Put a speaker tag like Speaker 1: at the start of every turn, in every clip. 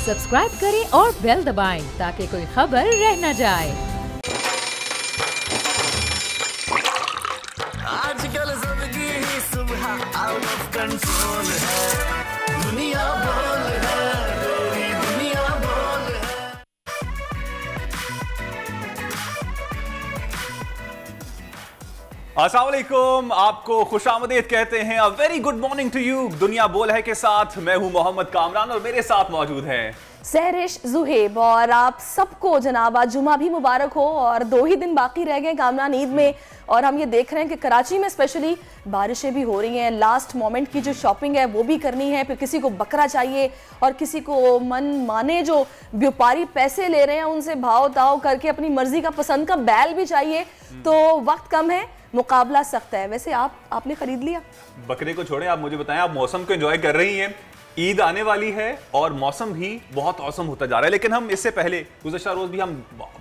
Speaker 1: Subscribe करें और bell दबाएं ताकि कोई खबर रह न जाए।
Speaker 2: आजकल जिंदगी ही सुबह आउट ऑफ कंट्रोल है, दुनिया बोल है, तेरी दुनिया बोल है।
Speaker 3: अस्सलाम वालेकुम, आपको खुशामदीद कहते हैं। A very good morning to you. दुनिया बोल है के साथ मैं हूं मोहम्मद कामरान और मेरे साथ मौजूद हैं
Speaker 4: सहरिश जुहेब। और आप सबको जनाब आज जुमा भी मुबारक हो और 2 ही दिन बाकी रह गए कामरान ईद में। और हम ये देख रहे हैं कि कराची में स्पेशली बारिशें भी हो रही हैं। लास्ट मोमेंट की जो शॉपिंग है वो भी करनी है, फिर किसी को बकरा चाहिए और किसी को मन माने जो व्यापारी पैसे ले रहे हैं उनसे भाव ताव करके अपनी मर्जी का पसंद का बैल भी चाहिए। तो वक्त कम है, मुकाबला सख्त है। वैसे आपने खरीद लिया?
Speaker 3: बकरे को छोड़े, आप मुझे बताएं, आप मौसम को एंजॉय कर रही हैं? ईद आने वाली है और मौसम भी बहुत औसम होता जा रहा है। लेकिन हम इससे पहले गुज़श्ता रोज भी हम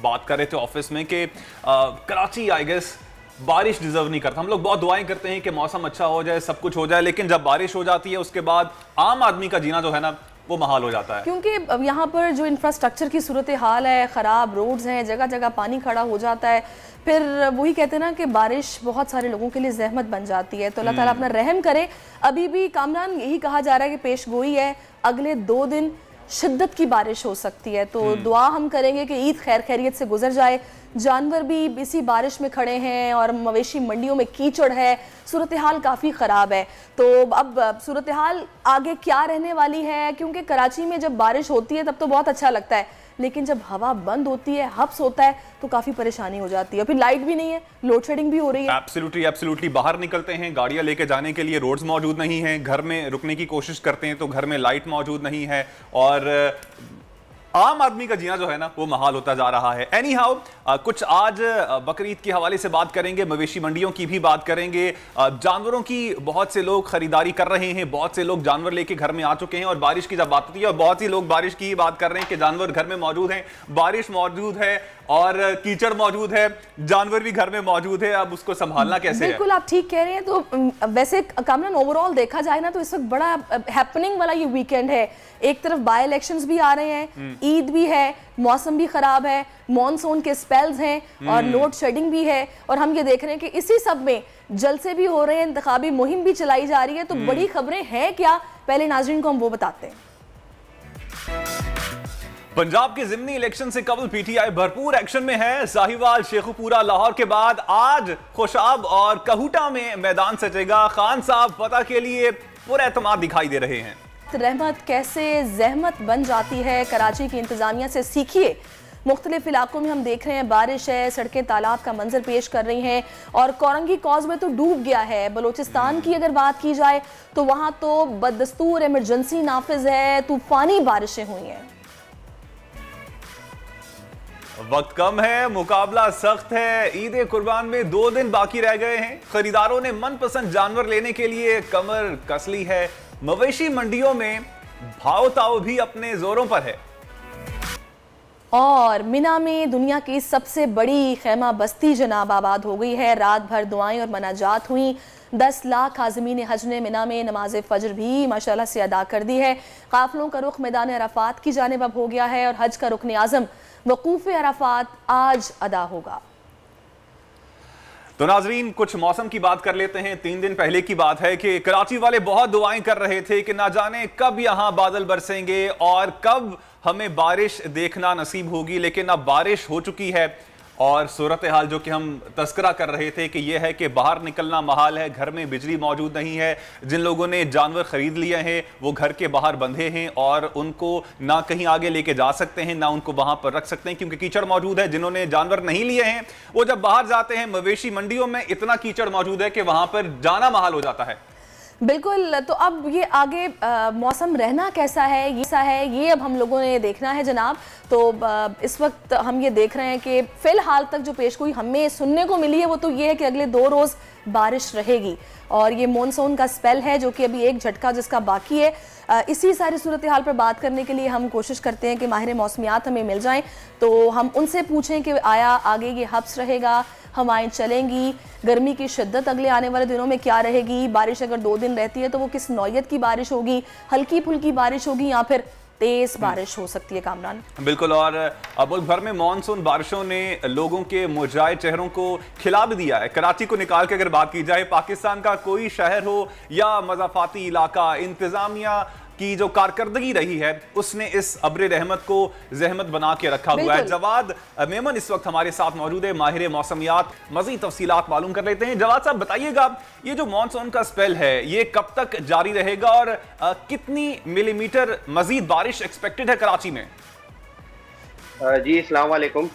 Speaker 3: बात कर रहे थे ऑफिस में कि कराची आई गेस बारिश डिजर्व नहीं करता। हम लोग बहुत दुआएं करते हैं कि मौसम अच्छा हो जाए, सब कुछ हो जाए, लेकिन जब बारिश हो जाती है उसके बाद आम आदमी का जीना जो है ना वो महाल हो जाता है।
Speaker 4: क्योंकि यहाँ पर जो इंफ्रास्ट्रक्चर की सूरत हाल है, ख़राब रोड्स हैं, जगह जगह पानी खड़ा हो जाता है। फिर वही कहते हैं ना कि बारिश बहुत सारे लोगों के लिए जहमत बन जाती है। तो अल्लाह ताला अपना रहम करे। अभी भी कामरान यही कहा जा रहा है कि पेश गोई है, अगले 2 दिन शिद्दत की बारिश हो सकती है। तो दुआ हम करेंगे कि ईद खैर खैरियत से गुजर जाए। जानवर भी इसी बारिश में खड़े हैं और मवेशी मंडियों में कीचड़ है, सूरत हाल काफ़ी ख़राब है। तो अब सूरत हाल आगे क्या रहने वाली है? क्योंकि कराची में जब बारिश होती है तब तो बहुत अच्छा लगता है, लेकिन जब हवा बंद होती है, हब्स होता है, तो काफ़ी परेशानी हो जाती है। फिर लाइट भी नहीं है, लोड शेडिंग भी हो रही है।
Speaker 3: एब्सोल्युटली बाहर निकलते हैं, गाड़ियां लेके जाने के लिए रोड्स मौजूद नहीं हैं, घर में रुकने की कोशिश करते हैं तो घर में लाइट मौजूद नहीं है और आम आदमी का जीना जो है ना वो महाल होता जा रहा है। एनी हाउ कुछ आज बकरीद के हवाले से बात करेंगे, मवेशी मंडियों की भी बात करेंगे, जानवरों की बहुत से लोग खरीदारी कर रहे हैं, बहुत से लोग जानवर लेके घर में आ चुके हैं। और बारिश की जब बात होती है और बहुत सी लोग बारिश की बात कर रहे हैं कि जानवर घर में मौजूद हैं, बारिश मौजूद है और कीचड़ मौजूद है, जानवर भी घर में मौजूद है। अब उसको संभालना कैसे है?
Speaker 4: बिल्कुल आप ठीक कह रहे हैं। तो वैसे कामरान ओवरऑल देखा जाए ना तो इस वक्त बड़ा हैपनिंग वाला ये वीकेंड है। एक तरफ बाय इलेक्शंस भी आ रहे हैं, ईद भी है, मौसम भी खराब है, मॉनसून के स्पेल्स हैं और लोड शेडिंग भी है। और हम ये देख रहे हैं कि इसी सब में जलसे भी हो रहे हैं, इंतखाबी मुहिम भी चलाई जा रही है। तो बड़ी खबरें हैं क्या, पहले नाज़रीन को हम वो बताते हैं।
Speaker 3: पंजाब के ज़िमनी इलेक्शन से कबल पीटीआई भरपूर एक्शन में है। साहिवाल, शेखुपुरा, लाहौर के बाद आज खुशाब और कहूटा में मैदान सजेगा। खान साहब फतह के लिए पूरा एतमाद दिखाई दे रहे हैं।
Speaker 4: रहमत कैसे जहमत बन जाती है, कराची की इंतजामिया से सीखिए। मुख्तलिफ इलाकों में हम देख रहे हैं बारिश है, सड़कें तालाब का मंजर पेश कर रही हैं और कोरंगी कॉजवे तो डूब गया है। बलोचिस्तान की अगर बात की जाए तो वहाँ तो बदस्तूर इमरजेंसी नाफिज है, तूफानी बारिशें हुई हैं।
Speaker 3: वक्त कम है, मुकाबला सख्त है। ईद कुर्बान में 2 दिन बाकी रह गए हैं। खरीदारों ने मनपसंद जानवर लेने के लिए कमर कस ली है। मवेशी मंडियों में भाव ताव भी अपने जोरों पर है।
Speaker 4: और मिना में दुनिया की सबसे बड़ी खैमा बस्ती जनाब आबाद हो गई है। रात भर दुआएं और मनाजात हुई। 10 लाख आज़मीन हज ने मिना में नमाज फजर भी माशाल्लाह से अदा कर दी है। काफिलों का रुख मैदान अराफात की जानिब अब हो गया है और हज का रुकन आज़म वकूफ़ अराफात आज अदा होगा।
Speaker 3: तो नाजरीन कुछ मौसम की बात कर लेते हैं। 3 दिन पहले की बात है कि कराची वाले बहुत दुआएं कर रहे थे कि ना जाने कब यहां बादल बरसेंगे और कब हमें बारिश देखना नसीब होगी। लेकिन अब बारिश हो चुकी है और सूरत हाल जो कि हम तस्करा कर रहे थे कि यह है कि बाहर निकलना महाल है, घर में बिजली मौजूद नहीं है। जिन लोगों ने जानवर खरीद लिए हैं वो घर के बाहर बंधे हैं और उनको ना कहीं आगे लेके जा सकते हैं ना उनको वहां पर रख सकते हैं क्योंकि कीचड़ मौजूद है। जिन्होंने जानवर नहीं लिए हैं वो जब बाहर जाते हैं मवेशी मंडियों में इतना कीचड़ मौजूद है कि वहां पर जाना महाल हो जाता है।
Speaker 4: बिल्कुल। तो अब ये आगे मौसम रहना कैसा है ये अब हम लोगों ने देखना है जनाब। तो इस वक्त हम ये देख रहे हैं कि फ़िलहाल तक जो पेशगोई हमें सुनने को मिली है वो तो ये है कि अगले 2 रोज़ बारिश रहेगी और ये मॉनसून का स्पेल है जो कि अभी एक झटका जिसका बाकी है। इसी सारी सूरत हाल पर बात करने के लिए हम कोशिश करते हैं कि माहिर मौसमियात हमें मिल जाएं तो हम उनसे पूछें कि आया आगे ये हब्स रहेगा, हवाएं चलेंगी, गर्मी की शिद्दत अगले आने वाले दिनों में क्या रहेगी, बारिश अगर 2 दिन रहती है तो वो किस नौयत की बारिश होगी, हल्की फुल्की बारिश होगी या फिर तेज बारिश हो सकती है कामरान।
Speaker 3: बिल्कुल, और मुल्क भर में मानसून बारिशों ने लोगों के मुरझाए चेहरों को खिला भी दिया है। कराची को निकाल के अगर बात की जाए, पाकिस्तान का कोई शहर हो या मज़ाफाती इलाका, इंतजामिया की जो कारकर्दगी रही है उसने इस अब्र रहमत को जहमत बना के रखा हुआ है। जवाद मेमन इस वक्त हमारे साथ मौजूद है, माहिर मौसमियात। मजीद तफसीलात मालूम कर लेते हैं। जवाद साहब बताइएगा, ये जो मानसून का स्पेल है ये कब तक जारी रहेगा और कितनी मिलीमीटर मजीद बारिश एक्सपेक्टेड है कराची में?
Speaker 5: जी अस्सलाम वालेकुम।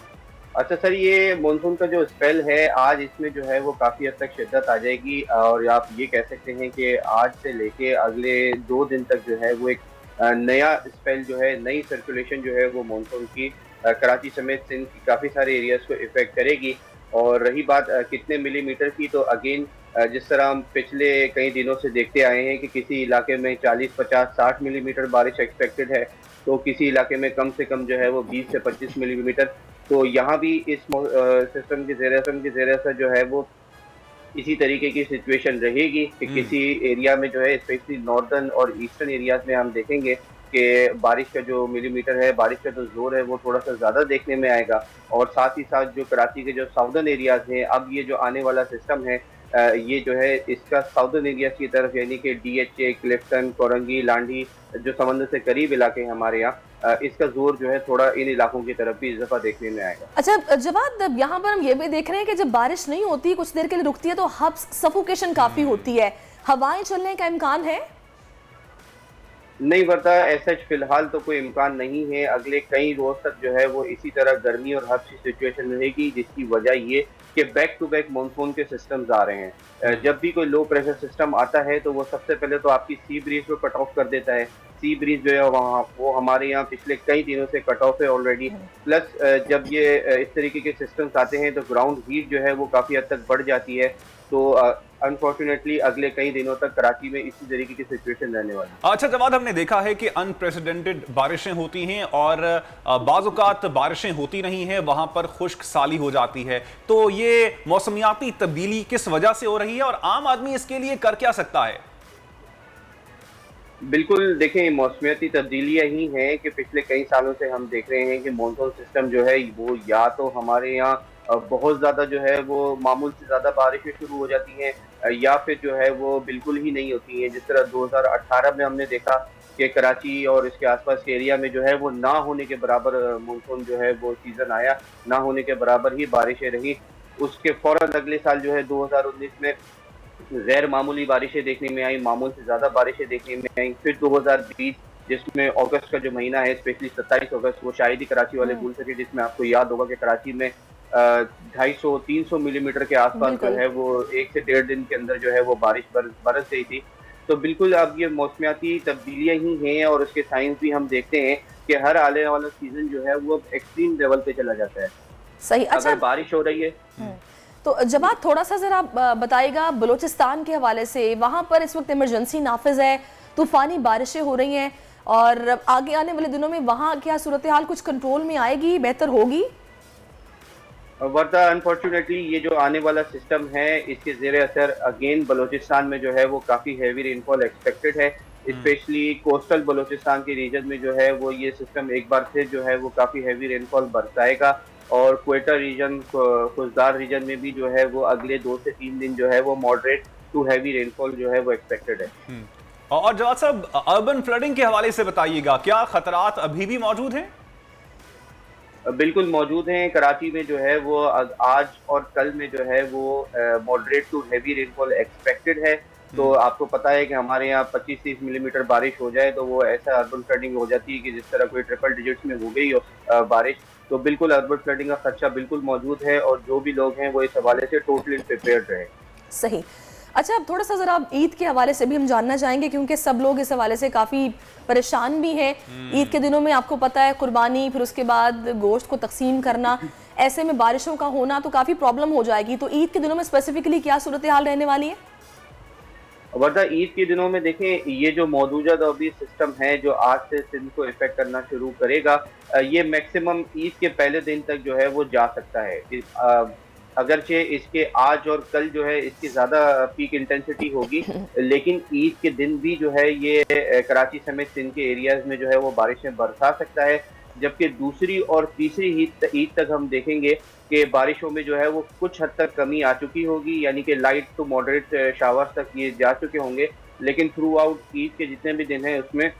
Speaker 5: अच्छा सर, ये मानसून का जो स्पेल है आज इसमें जो है वो काफ़ी हद तक शिद्दत आ जाएगी और आप ये कह सकते हैं कि आज से लेके अगले 2 दिन तक जो है वो एक नया स्पेल जो है, नई सर्कुलेशन जो है वो मानसून की कराची समेत सिंध की काफ़ी सारे एरियाज़ को इफेक्ट करेगी। और रही बात कितने मिलीमीटर की, तो अगेन जिस तरह हम पिछले कई दिनों से देखते आए हैं कि किसी इलाके में 40, 50, 60 मिलीमीटर बारिश एक्सपेक्टेड है, तो किसी इलाके में कम से कम जो है वो 20 से 25 मिलीमीटर। तो यहाँ भी इस सिस्टम के ज़ेर असर जो है वो इसी तरीके की सिचुएशन रहेगी कि किसी एरिया में जो है, स्पेशली नॉर्दर्न और ईस्टर्न एरियाज में हम देखेंगे कि बारिश का जो मिलीमीटर है, बारिश का जो जोर है वो थोड़ा सा ज़्यादा देखने में आएगा। और साथ ही साथ जो कराची के जो साउदर्न एरियाज हैं, अब ये जो आने वाला सिस्टम है ये जो है इसका साउदर्न एरियाज की तरफ, यानी कि DHA, क्लिफ्टन, कोरंगी, लांडी जो समंदर से करीब इलाके हैं हमारे यहाँ, इसका जोर जो है थोड़ा इन इलाकों की तरफ भी इजाफा देखने में आएगा।
Speaker 4: अच्छा जवाब, यहाँ पर हम ये भी देख रहे हैं कि जब बारिश नहीं होती, कुछ देर के लिए रुकती है, तो हब्स सफोकेशन काफी होती है। हवाएं चलने का इम्कान है?
Speaker 5: नहीं बरता, ऐसा फिलहाल तो कोई इम्कान नहीं है। अगले कई रोज तक जो है वो इसी तरह गर्मी और हब्स की सिचुएशन रहेगी, जिसकी वजह ये कि बैक टू बैक मानसून के सिस्टम्स आ रहे हैं। जब भी कोई लो प्रेशर सिस्टम आता है तो वो सबसे पहले तो आपकी सी ब्रीज को कट ऑफ कर देता है। सी ब्रीज जो है वहाँ वो हमारे यहाँ पिछले कई दिनों से कट ऑफ है ऑलरेडी। प्लस जब ये इस तरीके के सिस्टम्स आते हैं तो ग्राउंड हीट जो है वो काफ़ी हद तक बढ़ जाती है। तो अनफॉर्चुनेटली अगले कई दिनों तक कराची में इसी तरीके की सिचुएशन रहने वाली है।
Speaker 3: अच्छा जवाद, हमने देखा है कि अनप्रेसिडेंटेड बारिशें होती हैं और बाज़-औक़ात बारिशें होती नहीं हैं, वहां पर खुश्क साली हो जाती है। तो ये मौसमियाती तब्दीली किस वजह से हो रही है और आम आदमी इसके लिए कर क्या सकता है?
Speaker 5: बिल्कुल देखें, मौसमियाती तब्दीलियाँ ही हैं कि पिछले कई सालों से हम देख रहे हैं कि मानसून सिस्टम जो है वो या तो हमारे यहाँ बहुत ज़्यादा जो है वो मामूल से ज़्यादा बारिशें शुरू हो जाती हैं या फिर जो है वो बिल्कुल ही नहीं होती हैं। जिस तरह 2018 में हमने देखा कि कराची और इसके आसपास के एरिया में जो है वो ना होने के बराबर मानसून जो है वो सीज़न आया, ना होने के बराबर ही बारिशें रही। उसके फ़ौरन अगले साल जो है 2019 में गैर मामूली बारिशें देखने में आई, मामूल से ज़्यादा बारिशें देखने में आई। फिर 2020 जिसमें अगस्त का जो महीना है, स्पेशली 27 अगस्त, वो शायद ही कराची वाले भूल सके, जिसमें आपको याद होगा कि कराची में 250-300 मिलीमीटर के आसपास जो है वो 1 से 1.5 दिन के अंदर जो है वो बारिश बरस गई थी। तो बिल्कुल अब ये मौसमियाती तब्दीलियाँ ही हैं और उसके साइंस भी हम देखते हैं कि हर आने वाला सीजन जो है वो एक्सट्रीम लेवल पे चला जाता है।
Speaker 4: सही। अच्छा,
Speaker 5: अगर बारिश हो रही है
Speaker 4: तो जवाब थोड़ा सा जरा बताइएगा बलूचिस्तान के हवाले से। वहाँ पर इस वक्त इमरजेंसी नाफिज है, तूफानी बारिशें हो रही हैं और आगे आने वाले दिनों में वहाँ क्या सूरत हाल कुछ कंट्रोल में आएगी, बेहतर होगी?
Speaker 5: वर्दा अनफॉर्चुनेटली ये जो आने वाला सिस्टम है इसके ज़ेर असर अगेन बलूचिस्तान में जो है वो काफ़ी हैवी रेनफॉल एक्सपेक्टेड है। स्पेशली कोस्टल बलूचिस्तान के रीजन में जो है वो ये सिस्टम एक बार फिर जो है वो काफ़ी हैवी रेनफॉल बरसाएगा और क्वेटा रीजन, खुजदार रीजन में भी जो है वो अगले 2 से 3 दिन जो है वो मॉडरेट टू हैवी रेनफॉल जो है वो एक्सपेक्टेड है।
Speaker 3: और जवाद साहब, अर्बन फ्लडिंग के हवाले से बताइएगा, क्या खतरात अभी भी मौजूद हैं?
Speaker 5: बिल्कुल मौजूद हैं। कराची में जो है वो आज और कल में जो है वो moderate to heavy rainfall expected है। तो आपको पता है कि हमारे यहाँ 25-30 मिलीमीटर बारिश हो जाए तो वो ऐसा अर्बन फ्लडिंग हो जाती है कि जिस तरह कोई ट्रिपल डिजिट्स में हो गई हो बारिश। तो बिल्कुल अर्बन फ्लडिंग का खदशा बिल्कुल मौजूद है और जो भी लोग हैं वो इस हवाले से टोटली प्रिपेयर्ड रहे।
Speaker 4: सही। अच्छा, अब थोड़ा सा ज़रा ईद के हवाले से भी हम जानना चाहेंगे क्योंकि सब लोग इस हवाले से काफ़ी परेशान भी हैं। ईद के दिनों में आपको पता है कुर्बानी, फिर उसके बाद गोश्त को तकसीम करना, ऐसे में बारिशों का होना तो काफ़ी प्रॉब्लम हो जाएगी। तो ईद के दिनों में स्पेसिफिकली क्या सूरत हाल रहने वाली है?
Speaker 5: वर्दा ईद के दिनों में देखें, ये जो मौजूदा दौबी सिस्टम है जो आज से सिंध को इफेक्ट करना शुरू करेगा, ये मैक्सिमम ईद के पहले दिन तक जो है वो जा सकता है। अगरचे इसके आज और कल जो है इसकी ज़्यादा पीक इंटेंसिटी होगी, लेकिन ईद के दिन भी जो है ये कराची समेत सिंध के एरियाज में जो है वो बारिशें बरसा सकता है। जबकि दूसरी और तीसरी ईद तक हम देखेंगे कि बारिशों में जो है वो कुछ हद तक कमी आ चुकी होगी, यानी कि लाइट टू मॉडरेट शावर्स तक ये जा चुके होंगे। लेकिन थ्रू आउट ईद के जितने भी दिन हैं उसमें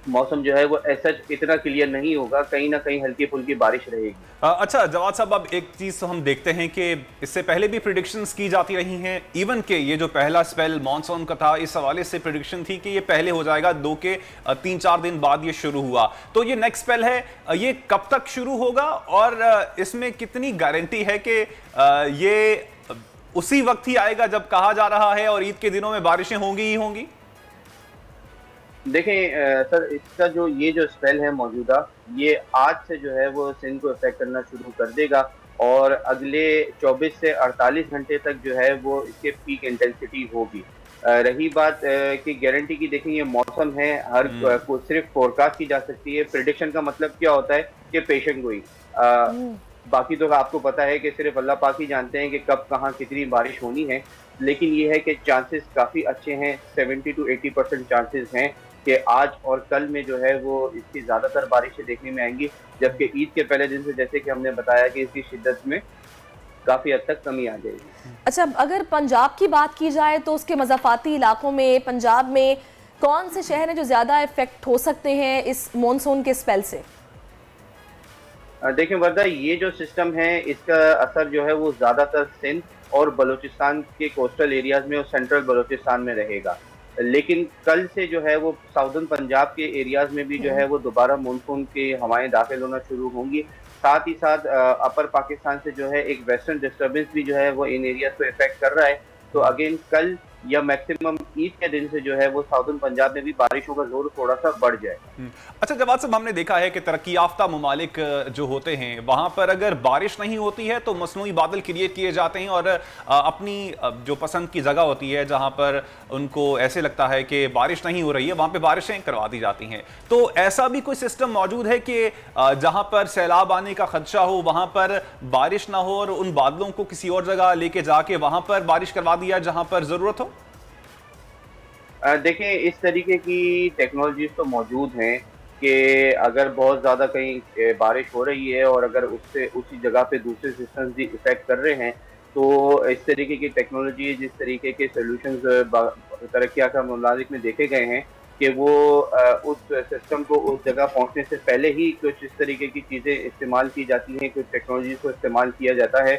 Speaker 5: मौसम जो है वो ऐसा इतना क्लियर नहीं होगा, कहीं ना कहीं हल्की फुल्की बारिश रहेगी।
Speaker 3: अच्छा जवाद साहब, अब एक चीज तो हम देखते हैं कि इससे पहले भी प्रिडिक्शंस की जाती रही हैं, इवन के ये जो पहला स्पेल मानसून का था इस हवाले से प्रिडिक्शन थी कि ये पहले हो जाएगा, 2 के 3-4 दिन बाद ये शुरू हुआ। तो ये नेक्स्ट स्पेल है, ये कब तक शुरू होगा और इसमें कितनी गारंटी है कि ये उसी वक्त ही आएगा जब कहा जा रहा है और ईद के दिनों में बारिशें होंगी ही होंगी?
Speaker 5: देखें सर, इसका ये जो स्पेल है मौजूदा, ये आज से जो है वो सिंध को इफेक्ट करना शुरू कर देगा और अगले 24 से 48 घंटे तक जो है वो इसके पीक इंटेंसिटी होगी। रही बात कि गारंटी की, देखें ये मौसम है, हर को सिर्फ फोरकास्ट की जा सकती है। प्रिडिक्शन का मतलब क्या होता है कि पेशन गोई, बाकी तो आपको पता है कि सिर्फ अल्लाह पाक ही जानते हैं कि कब कहाँ कितनी बारिश होनी है। लेकिन ये है कि चांसेस काफ़ी अच्छे हैं, 70 to 80% चांसेस हैं कि आज और कल में जो है वो इसकी ज़्यादातर बारिशें देखने में आएंगी। जबकि ईद के पहले दिन से, जैसे कि हमने बताया, कि इसकी शिद्दत में काफ़ी हद तक कमी आ जाएगी।
Speaker 4: अच्छा, अगर पंजाब की बात की जाए तो उसके मज़ाफ़ाती इलाकों में पंजाब में कौन से शहर हैं जो ज़्यादा इफेक्ट हो सकते हैं इस मानसून के स्पेल से?
Speaker 5: देखें वर्दा, ये जो सिस्टम है इसका असर जो है वो ज़्यादातर सिंध और बलूचिस्तान के कोस्टल एरियाज में और सेंट्रल बलूचिस्तान में रहेगा। लेकिन कल से जो है वो साउदर्न पंजाब के एरियाज में भी जो है वो दोबारा मानसून की हवाएं दाखिल होना शुरू होंगी। साथ ही साथ अपर पाकिस्तान से जो है एक वेस्टर्न डिस्टर्बेंस भी जो है वो इन एरियाज को इफेक्ट कर रहा है। तो अगेन कल या मैक्सिमम ईद के दिन से जो है वो साउदर्न पंजाब में भी बारिशों का जोर थोड़ा सा बढ़ जाए।
Speaker 3: अच्छा जवाद साहब, हमने देखा है कि तरक्की याफ्ता ममालिक जो होते हैं वहां पर अगर बारिश नहीं होती है तो मसनूई बादल क्रिएट किए जाते हैं और अपनी जो पसंद की जगह होती है जहां पर उनको ऐसे लगता है कि बारिश नहीं हो रही है वहां पे बारिशें करवा दी जाती हैं। तो ऐसा भी कोई सिस्टम मौजूद है कि जहां पर सैलाब आने का खदशा हो वहां पर बारिश ना हो और उन बादलों को किसी और जगह लेके जाके वहां पर बारिश करवा दिया जहां पर जरूरत हो?
Speaker 5: देखें, इस तरीके की टेक्नोलॉजीज तो मौजूद हैं कि अगर बहुत ज़्यादा कहीं बारिश हो रही है और अगर उससे उसी जगह पे दूसरे सिस्टम्स भी इफेक्ट कर रहे हैं तो इस तरीके की टेक्नोलॉजी, जिस तरीके के सोल्यूशंस तरक्की याफ्ता ममालिक में देखे गए हैं कि वो उस सिस्टम को उस जगह पहुंचने से पहले ही कुछ इस तरीके की चीज़ें इस्तेमाल की जाती हैं, कुछ टेक्नोलॉजी को इस्तेमाल किया जाता है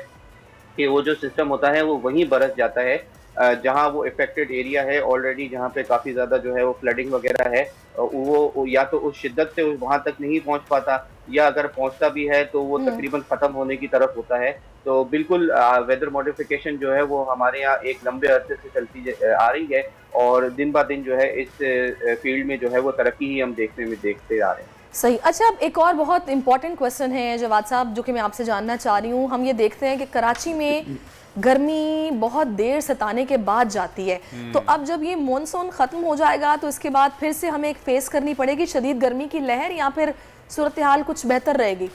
Speaker 5: कि वो जो सिस्टम होता है वो वहीं बरस जाता है जहाँ वो इफेक्टेड एरिया है ऑलरेडी, जहाँ पे काफ़ी ज़्यादा जो है वो फ्लडिंग वगैरह है। वो या तो उस शिद्दत से वहाँ तक नहीं पहुँच पाता या अगर पहुँचता भी है तो वो तकरीबन ख़त्म होने की तरफ होता है। तो बिल्कुल वेदर मॉडिफिकेशन जो है वो हमारे यहाँ एक लंबे अरसे से चलती आ रही है और दिन ब दिन जो है इस फील्ड में जो है वो तरक्की ही हम देखते आ रहे हैं।
Speaker 4: सही। अच्छा, अब एक और बहुत इंपॉर्टेंट क्वेश्चन है जवाद साहब जो कि मैं आपसे जानना चाह रही हूँ। हम ये देखते हैं कि कराची में गर्मी बहुत देर सताने के बाद जाती है, तो अब जब ये मानसून ख़त्म हो जाएगा तो इसके बाद फिर से हमें एक फेस करनी पड़ेगी शदीद गर्मी की लहर, या फिर सूरत हाल कुछ बेहतर रहेगी?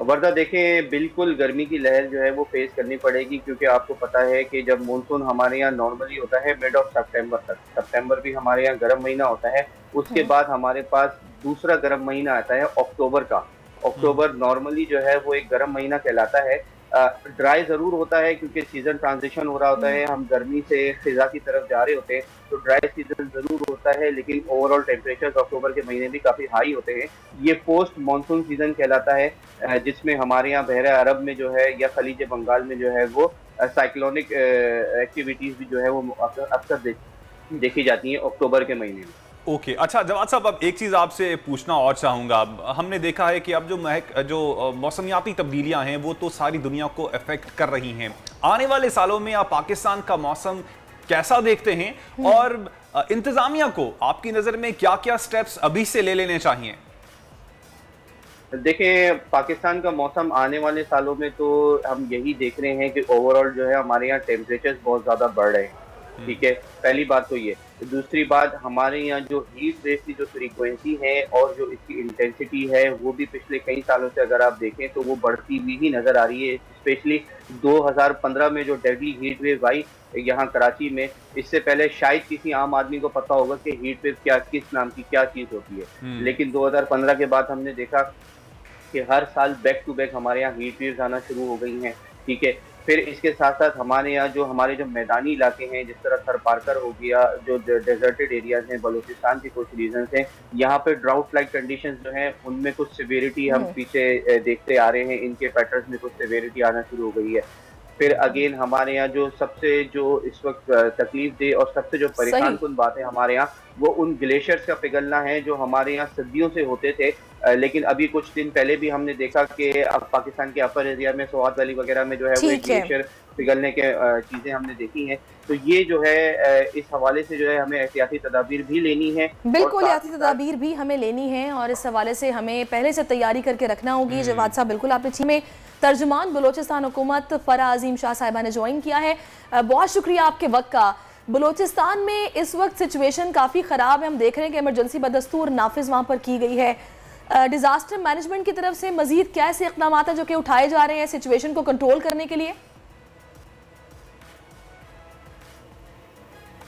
Speaker 5: वर्दा देखें, बिल्कुल गर्मी की लहर जो है वो फेस करनी पड़ेगी, क्योंकि आपको पता है कि जब मानसून हमारे यहाँ नॉर्मली होता है मिड ऑफ सितंबर तक, सितंबर भी हमारे यहाँ गर्म महीना होता है, उसके बाद हमारे पास दूसरा गर्म महीना आता है अक्टूबर का। अक्टूबर नॉर्मली जो है वो एक गर्म महीना कहलाता है। ड्राई ज़रूर होता है क्योंकि सीज़न ट्रांजिशन हो रहा होता है, हम गर्मी से खिज़ा की तरफ जा रहे होते हैं, तो ड्राई सीज़न ज़रूर होता है, लेकिन ओवरऑल टेम्परेचर अक्टूबर के महीने भी काफ़ी हाई होते हैं। ये पोस्ट मानसून सीज़न कहलाता है जिसमें हमारे यहाँ बहरा अरब में जो है या खलीज बंगाल में जो है वो साइक्लोनिक एक्टिविटीज़ भी जो है वो अक्सर देखी जाती हैं अक्टूबर के महीने में।
Speaker 3: ओके अच्छा जवाद साहब, अब एक चीज़ आपसे पूछना और चाहूँगा। हमने देखा है कि अब जो मौसमियाती तब्दीलियाँ हैं वो तो सारी दुनिया को अफेक्ट कर रही हैं। आने वाले सालों में आप पाकिस्तान का मौसम कैसा देखते हैं और इंतज़ामिया को आपकी नज़र में क्या क्या स्टेप्स अभी से ले लेने चाहिए?
Speaker 5: देखें, पाकिस्तान का मौसम आने वाले सालों में तो हम यही देख रहे हैं कि ओवरऑल जो है हमारे यहाँ टेम्परेचर बहुत ज़्यादा बढ़ रहे हैं। ठीक है, पहली बात तो ये। दूसरी बात, हमारे यहाँ जो हीट वेव की जो फ्रीक्वेंसी है और जो इसकी इंटेंसिटी है वो भी पिछले कई सालों से अगर आप देखें तो वो बढ़ती हुई ही नज़र आ रही है। स्पेशली 2015 में जो डेडली हीट वेव आई यहाँ कराची में, इससे पहले शायद किसी आम आदमी को पता होगा कि हीट वेव क्या, किस नाम की क्या चीज़ होती है। लेकिन 2015 के बाद हमने देखा कि हर साल बैक टू बैक हमारे यहाँ हीट वेव्स आना शुरू हो गई हैं। ठीक है, फिर इसके साथ साथ हमारे यहाँ जो हमारे जो मैदानी इलाके हैं, जिस तरह थरपारकर हो गया, जो डेजर्टेड एरियाज हैं, बलूचिस्तान के कुछ रीजन हैं, यहाँ पे ड्राउट लाइक कंडीशंस जो हैं उनमें कुछ सिवियरिटी हम पीछे देखते आ रहे हैं, इनके पैटर्न्स में कुछ सिवियरिटी आना शुरू हो गई है। फिर अगेन हमारे यहाँ जो सबसे जो इस वक्त तकलीफ दे और सबसे जो परेशान कुन बात है हमारे यहाँ, वो उन ग्लेशियर्स का पिघलना है जो हमारे यहाँ सदियों से होते थे। लेकिन अभी कुछ दिन पहले भी हमने देखा कि अब पाकिस्तान के अपर एरिया में सोआत वैली वगैरह में जो है वो एक ग्लेशियर पिघलने के चीजें हमने देखी हैं। तो ये जो है इस हवाले से जो है हमें एहतियाती तदाबीर भी लेनी है।
Speaker 4: बिल्कुल, एहतियाती तदाबीर भी हमें लेनी है और इस हवाले से हमें पहले से तैयारी करके रखना होगी। जवाद साहब, बिल्कुल आपने ठीक में तर्जुमान बलोचिस्तान हुकूमत फरा अजीम शाह साहिबा ने ज्वाइन किया है। बहुत शुक्रिया आपके वक्त का। बलोचिस्तान में इस वक्त सिचुएशन काफ़ी ख़राब है, हम देख रहे हैं कि इमरजेंसी बदस्तूर नाफिज वहाँ पर की गई है। डिज़ास्टर मैनेजमेंट की तरफ से मजीद क्या ऐसे इक़दाम हैं जो कि उठाए जा रहे हैं सिचुएशन को कंट्रोल करने के लिए?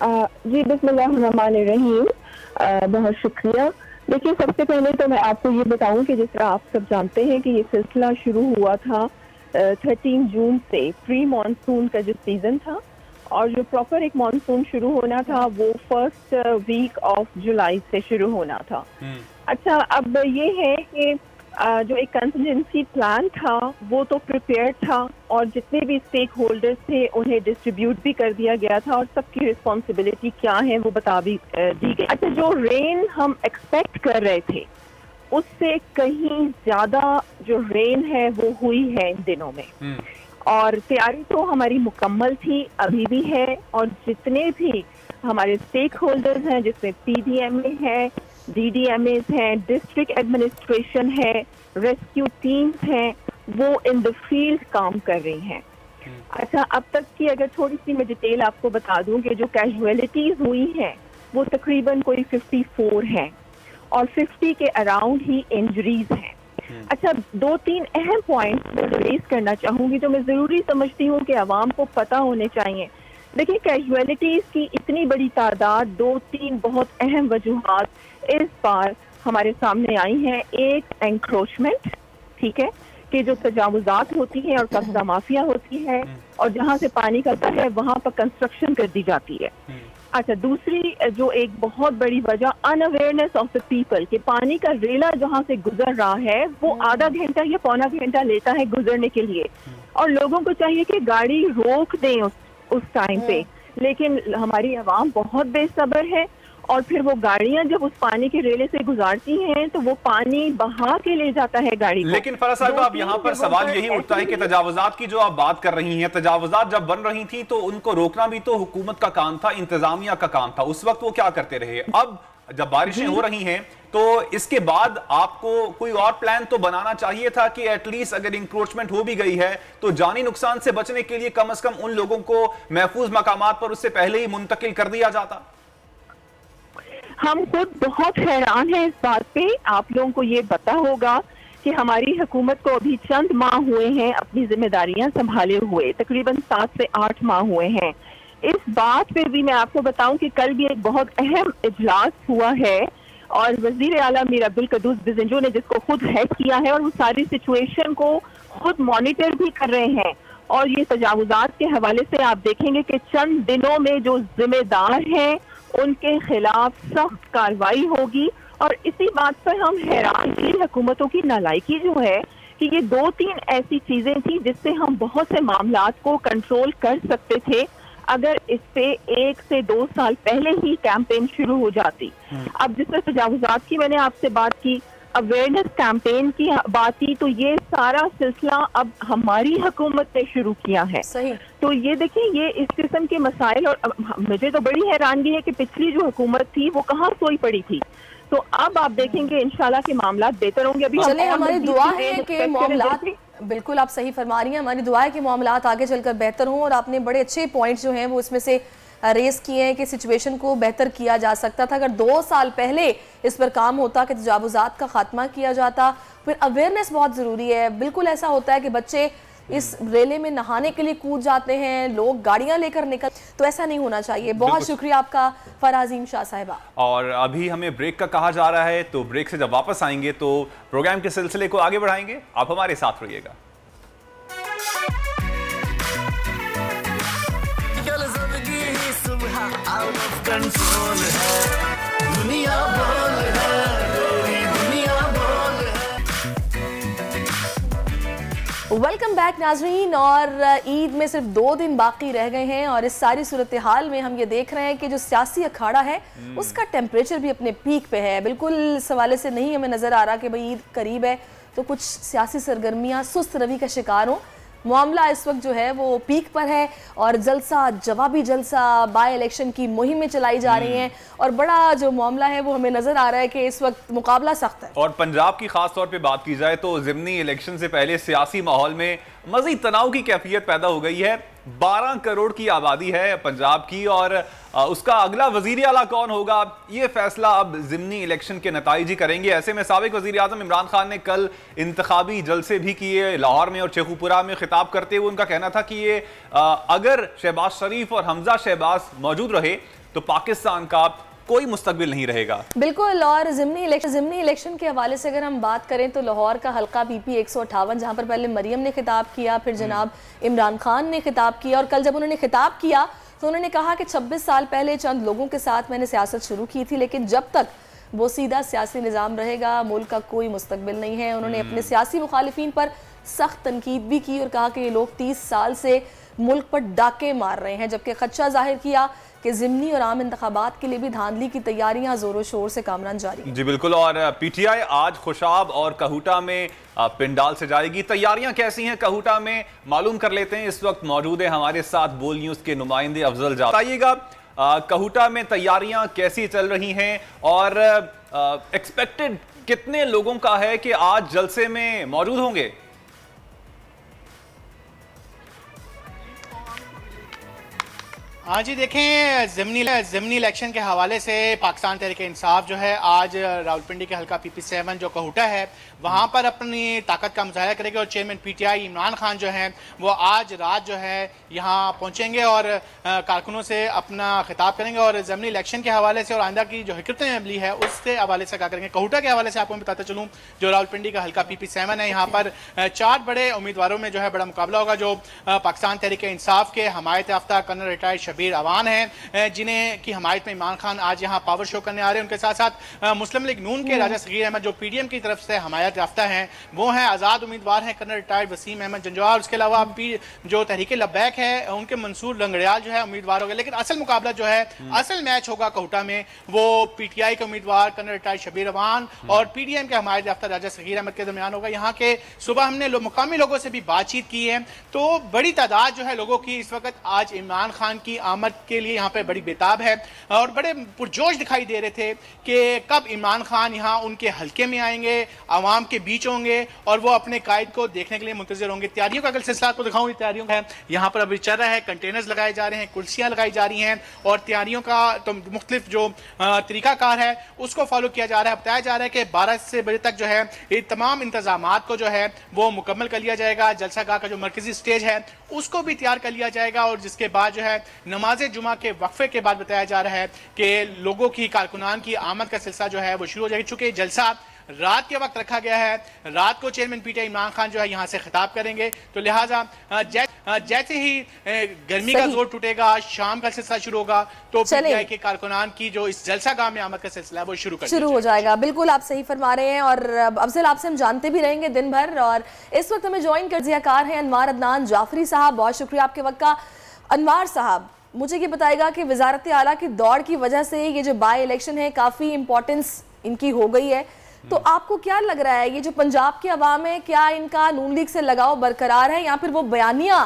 Speaker 6: जी बिस्मिल्लाहिर्रहमानिर्रहीम, बहुत शुक्रिया। देखिए, सबसे पहले तो मैं आपको ये बताऊं कि जिस तरह आप सब जानते हैं कि ये सिलसिला शुरू हुआ था 13 जून से, प्री मानसून का जो सीज़न था, और जो प्रॉपर एक मानसून शुरू होना था वो फर्स्ट वीक ऑफ जुलाई से शुरू होना था। अच्छा, अब ये है कि जो एक कंटिजेंसी प्लान था वो तो प्रिपेयर था और जितने भी स्टेक होल्डर्स थे उन्हें डिस्ट्रीब्यूट भी कर दिया गया था और सबकी रिस्पॉन्सिबिलिटी क्या है वो बता भी दी गई। अच्छा, जो रेन हम एक्सपेक्ट कर रहे थे उससे कहीं ज्यादा जो रेन है वो हुई है इन दिनों में, और तैयारी तो हमारी मुकम्मल थी, अभी भी है, और जितने भी हमारे स्टेक होल्डर्स हैं जिसमें PDMA है, DDMAs हैं, डिस्ट्रिक्ट एडमिनिस्ट्रेशन है, रेस्क्यू टीम्स हैं, वो इन द फील्ड काम कर रही हैं। अच्छा, अब तक की अगर थोड़ी सी मैं डिटेल आपको बता दूं कि जो कैजुअलिटीज हुई हैं वो तकरीबन कोई 54 हैं और 50 के अराउंड ही इंजरीज हैं। अच्छा, 2-3 अहम पॉइंट्स मैं रेज करना चाहूँगी जो मैं ज़रूरी समझती हूँ कि आवाम को पता होने चाहिए। देखिए, कैजुअलिटीज की इतनी बड़ी तादाद, 2-3 बहुत अहम वजूहात इस बार हमारे सामने आई हैं। एक, एंक्रोचमेंट, ठीक है, कि जो तजावुजात होती हैं और कब्जा माफिया होती है और जहाँ से पानी करता है वहाँ पर कंस्ट्रक्शन कर दी जाती है। अच्छा, दूसरी जो एक बहुत बड़ी वजह, अनअवेयरनेस ऑफ द पीपल, कि पानी का रेला जहाँ से गुजर रहा है वो आधा घंटा या पौना घंटा लेता है गुजरने के लिए, और लोगों को चाहिए कि गाड़ी रोक दें उस टाइम पे, लेकिन हमारी आवाम बहुत बेसब्र है और फिर वो गाड़ियां जब उस पानी के रेले से गुजारती हैं तो वो पानी बहा के ले जाता है गाड़ी को।
Speaker 3: लेकिन फरा साहब, अब यहाँ पर सवाल यही उठता है कि तजावुजात की जो आप बात कर रही हैं, तजावुजात जब बन रही थी तो उनको रोकना भी तो हुकूमत का काम था, इंतजामिया का काम था, उस वक्त वो क्या करते रहे? अब जब बारिशें हो रही हैं तो इसके बाद आपको कोई और प्लान तो बनाना चाहिए था कि एटलीस्ट अगर इंक्रोचमेंट हो भी गई है तो जानी नुकसान से बचने के लिए कम से कम उन लोगों को महफूज मकामात पर उससे पहले ही मुंतकिल कर दिया जाता।
Speaker 6: हम खुद बहुत हैरान हैं इस बात पे। आप लोगों को ये पता होगा कि हमारी हुकूमत को अभी चंद माह हुए हैं अपनी जिम्मेदारियां संभाले हुए, तकरीबन 7 से 8 माह हुए हैं। इस बात पे भी मैं आपको बताऊं कि कल भी एक बहुत अहम इजलास हुआ है और वजीर आला मीर अब्दुल कद्दूस बिजंजो ने जिसको खुद हेड किया है और वो सारी सिचुएशन को खुद मॉनिटर भी कर रहे हैं। और ये तजावुजात के हवाले से आप देखेंगे कि चंद दिनों में जो जिम्मेदार हैं उनके खिलाफ सख्त कार्रवाई होगी। और इसी बात पर हम हैरान थी, हुकूमतों की नालायकी जो है कि ये 2-3 ऐसी चीजें थी जिससे हम बहुत से मामलात को कंट्रोल कर सकते थे अगर इस पे 1 से 2 साल पहले ही कैंपेन शुरू हो जाती। अब जिस तरह तजावुजात की मैंने आपसे बात की, अवेयरनेस कैंपेन की बात की, तो ये सारा सिलसिला अब हमारी हुकूमत ने शुरू किया है।
Speaker 4: सही।
Speaker 6: तो ये देखिए, ये इस किस्म के मसाइल, और मुझे तो बड़ी हैरानगी है कि पिछली जो हुकूमत थी वो कहाँ सोई पड़ी थी। तो अब आप देखेंगे इंशाल्लाह के मामलात बेहतर होंगे। अभी
Speaker 4: चलिए, हमारी दुआ है कि मामलात, बिल्कुल आप सही फरमा रही हैं, हमारी दुआ है कि मामलात आगे चलकर बेहतर हों। और आपने बड़े अच्छे पॉइंट्स जो हैं वो इसमें से रेस किए हैं कि सिचुएशन को बेहतर किया जा सकता था। अगर 2 साल पहले इस पर काम होता कि तजावुज़ात का खात्मा किया जाता। फिर अवेयरनेस बहुत ज़रूरी है। बिल्कुल ऐसा होता है कि बच्चे इस रेले में नहाने के लिए कूद जाते हैं, लोग गाड़ियां लेकर निकल, तो ऐसा नहीं होना चाहिए। बहुत शुक्रिया आपका फराजीम शाह साहिबा। और
Speaker 3: अभी हमें ब्रेक का कहा जा रहा है, तो ब्रेक से जब वापस आएंगे तो प्रोग्राम के सिलसिले को आगे बढ़ाएंगे। आप हमारे साथ रहिएगा।
Speaker 4: वेलकम बैक नाजरीन। और ईद में सिर्फ 2 दिन बाकी रह गए हैं और इस सारी सूरत हाल में हम ये देख रहे हैं कि जो सियासी अखाड़ा है उसका टेम्परेचर भी अपने पीक पे है। बिल्कुल इस हवाले से नहीं हमें नज़र आ रहा कि भाई ईद करीब है तो कुछ सियासी सरगर्मियाँ सुस्त रवि का शिकार हों। मामला इस वक्त जो है वो पीक पर है और जलसा, जवाबी जलसा, बाय इलेक्शन की मुहिमें चलाई जा रही हैं और बड़ा जो मामला है वो हमें नजर आ रहा है कि इस वक्त मुकाबला सख्त है। और
Speaker 3: पंजाब की खास तौर पे बात की जाए तो ज़िमनी इलेक्शन से पहले सियासी माहौल में मज़ीद तनाव की कैफियत पैदा हो गई है। 12 करोड़ की आबादी है पंजाब की और उसका अगला वजीर आला कौन होगा ये फैसला अब ज़िमनी इलेक्शन के नताइज ही करेंगे। ऐसे में साबिक वजीर आज़म इमरान खान ने कल इंतखाबी जलसे भी किए लाहौर में और शेखुपुरा में। खिताब करते हुए उनका कहना था कि ये अगर शहबाज शरीफ और हमजा शहबाज मौजूद रहे तो पाकिस्तान का कोई मुस्तकबिल नहीं रहेगा।
Speaker 4: बिल्कुल। और ज़िमनी इलेक्शन के हवाले से अगर हम बात करें तो लाहौर का हल्का PP 158 जहाँ पर पहले मरियम ने खिताब किया, फिर जनाब इमरान खान ने खिताब किया और कल जब उन्होंने खिताब किया तो उन्होंने कहा कि 26 साल पहले चंद लोगों के साथ मैंने सियासत शुरू की थी, लेकिन जब तक वो सीधा सियासी निज़ाम रहेगा मुल्क का कोई मुस्तकबिल नहीं है। उन्होंने अपने सियासी मुखालिफिन पर सख्त तनकीद भी की और कहा कि ये लोग 30 साल से मुल्क पर डाके मार रहे हैं, जबकि खदशा जाहिर किया कि ज़िमनी और आम इंतखाबात के लिए भी धांधली की तैयारियां जोरों शोर से कामरान जारी हैं।
Speaker 3: जी बिल्कुल। और PTI आज खुशाब और कहूटा में पिंडाल से जाएगी। तैयारियां कैसी हैं कहूटा में मालूम कर लेते हैं। इस वक्त मौजूद है हमारे साथ बोल न्यूज़ के नुमाइंदे अफजल जावेद। बताइएगा कहूटा में तैयारियां कैसी चल रही हैं और एक्सपेक्टेड कितने लोगों का है कि आज जलसे में मौजूद होंगे?
Speaker 7: हाँ जी, देखें ज़िमनी इलेक्शन के हवाले से पाकिस्तान तहरीक-ए-इंसाफ जो है आज रावलपिंडी के हल्का PP 7 जो कहूटा है वहाँ पर अपनी ताकत का मुजाहिरा करेंगे और चेयरमैन PTI इमरान खान जो हैं वो आज रात जो है यहाँ पहुँचेंगे और कारकुनों से अपना खिताब करेंगे और ज़िमनी इलेक्शन के हवाले से और आइंदा की जो हिकरत अमली है उसके हवाले से क्या करेंगे। कहूटा के हवाले से आपको मैं बताता चलूँ जो रावलपिंडी का हल्का PP 7 है यहाँ पर 4 बड़े उम्मीदवारों में जो है बड़ा मुकाबला होगा। जो पाकिस्तान तहरीक-ए-इंसाफ के हमायत याफ्ता कर्नल रिटायर्ड शबीर अवान हैं जिन्हें की हमायत में इमरान खान आज यहाँ पावर शो करने आ रहे हैं। उनके साथ साथ मुस्लिम लीग नून के राजा सगीर अहमद जो PDM की तरफ से हमायत याफ्ता हैं वो हैं, आज़ाद उम्मीदवार हैं कर्नल रिटायर्ड वसीम अहमद जंजवार। उसके अलावा जो तहरीक लब्बैक है उनके मंसूर लंगड़ियाल जो है उम्मीदवार हो गए। लेकिन असल मुकाबला जो है असल मैच होगा कहूटा में वो PTI के उम्मीदवार कर्नल रिटायर्ड शबीर अवान और PDM के हमायत याफ्ता राजा सगीर अहमद के दरमियान होगा। यहाँ के सुबह हमने मुकामी लोगों से भी बातचीत की है तो बड़ी तादाद जो है लोगों की इस वक्त आज इमरान खान की आमद के लिए यहाँ पे बड़ी बेताब है और बड़े पुरजोश दिखाई दे रहे थे कि कब इमरान खान यहाँ उनके हल्के में आएंगे, आवाम के बीच होंगे और वो अपने कायद को देखने के लिए मुंतज़िर होंगे। तैयारियों का अगर सिलसिला आपको दिखाऊं, तैयारियों का यहाँ पर अभी चल रहा है, कंटेनर्स लगाए जा रहे हैं, कुर्सियाँ लगाई जा रही हैं और तैयारियों का तो मुख्तलिफ जो तरीकाकार है उसको फॉलो किया जा रहा है। बताया जा रहा है कि 12 बजे तक जो है ये तमाम इंतजामात को जो है वो मुकम्मल कर लिया जाएगा। जलसा गाह का जो मरकजी स्टेज है उसको भी तैयार कर लिया जाएगा और जिसके बाद जो है नमाज जुमा के वक्फे के बाद बताया जा रहा है कि लोगों की कारकुनान की आमद का सिलसिला जो है वो शुरू हो जाएगा। चूंकि जलसा रात के वक्त रखा गया है, रात को चेयरमैन PTI इमरान खान जो है यहाँ से खिताब करेंगे तो लिहाजा जैसे ही गर्मी का जोर टूटेगा शाम का सिलसिला शुरू होगा तो PTI के कारकुनान की जो इस जलसा गाह में आमद का सिलसिला वो शुरू
Speaker 4: हो जाएगा। बिल्कुल आप सही फरमा रहे हैं और अफजल आपसे हम जानते भी रहेंगे दिन भर। और इस वक्त हमें ज्वाइन कर जियाकार हैं अनवार अदनान जाफरी साहब, बहुत शुक्रिया आपके वक्त का। अनवार साहब मुझे ये बताएगा कि वजारत आला की दौड़ की वजह से ये जो बाय इलेक्शन है काफ़ी इंपॉर्टेंस इनकी हो गई है, तो आपको क्या लग रहा है ये जो पंजाब की अवाम है क्या इनका नून लीग से लगाव बरकरार है या फिर वो बयानिया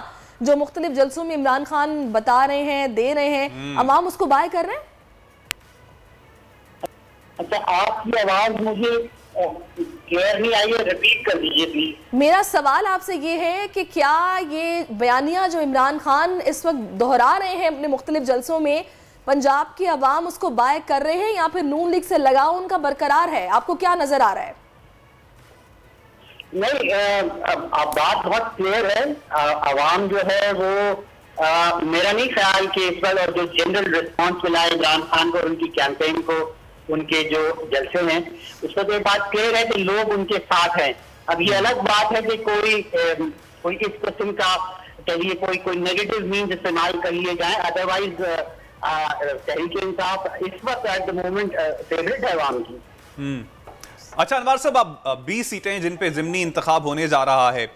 Speaker 4: जो मुख्तलिफ जलसों में इमरान खान बता रहे हैं, दे रहे हैं, अवाम उसको बाय कर रहे हैं?
Speaker 8: अच्छा, आपकी आवाज मुझे क्लियर नहीं आई है, रिपीट कर दीजिए प्लीज।
Speaker 4: मेरा सवाल आपसे ये है कि क्या ये बयानिया जो इमरान खान इस वक्त दोहरा रहे हैं अपने मुख्तलिफ जलसों में, पंजाब की आवाम उसको बाय कर रहे हैं या फिर नून लीग से लगाव उनका बरकरार है? आपको क्या नजर आ रहा है?
Speaker 8: नहीं, अब बात बहुत क्लियर है। आवाम जो है वो मेरा नहीं ख्याल कि इस वक्त और जो जनरल रिस्पॉन्स मिला है इमरान खान को और उनकी कैंपेन को, उनके जो जलसे हैं, उस पर तो बात क्लियर है कि लोग उनके साथ हैं। अब ये अलग बात है कि कोई इस किस्म का कहिए कोई नेगेटिव मीन्स इस्तेमाल कर लिए जाए, अदरवाइज तहरीक इंसाफ इस वक्त एट द मोमेंट फेवरेट है आवाम की।
Speaker 3: अच्छा अनवर साहब, अब 20 सीटें जिन पे ज़िमनी इंतखाब होने जा रहा है,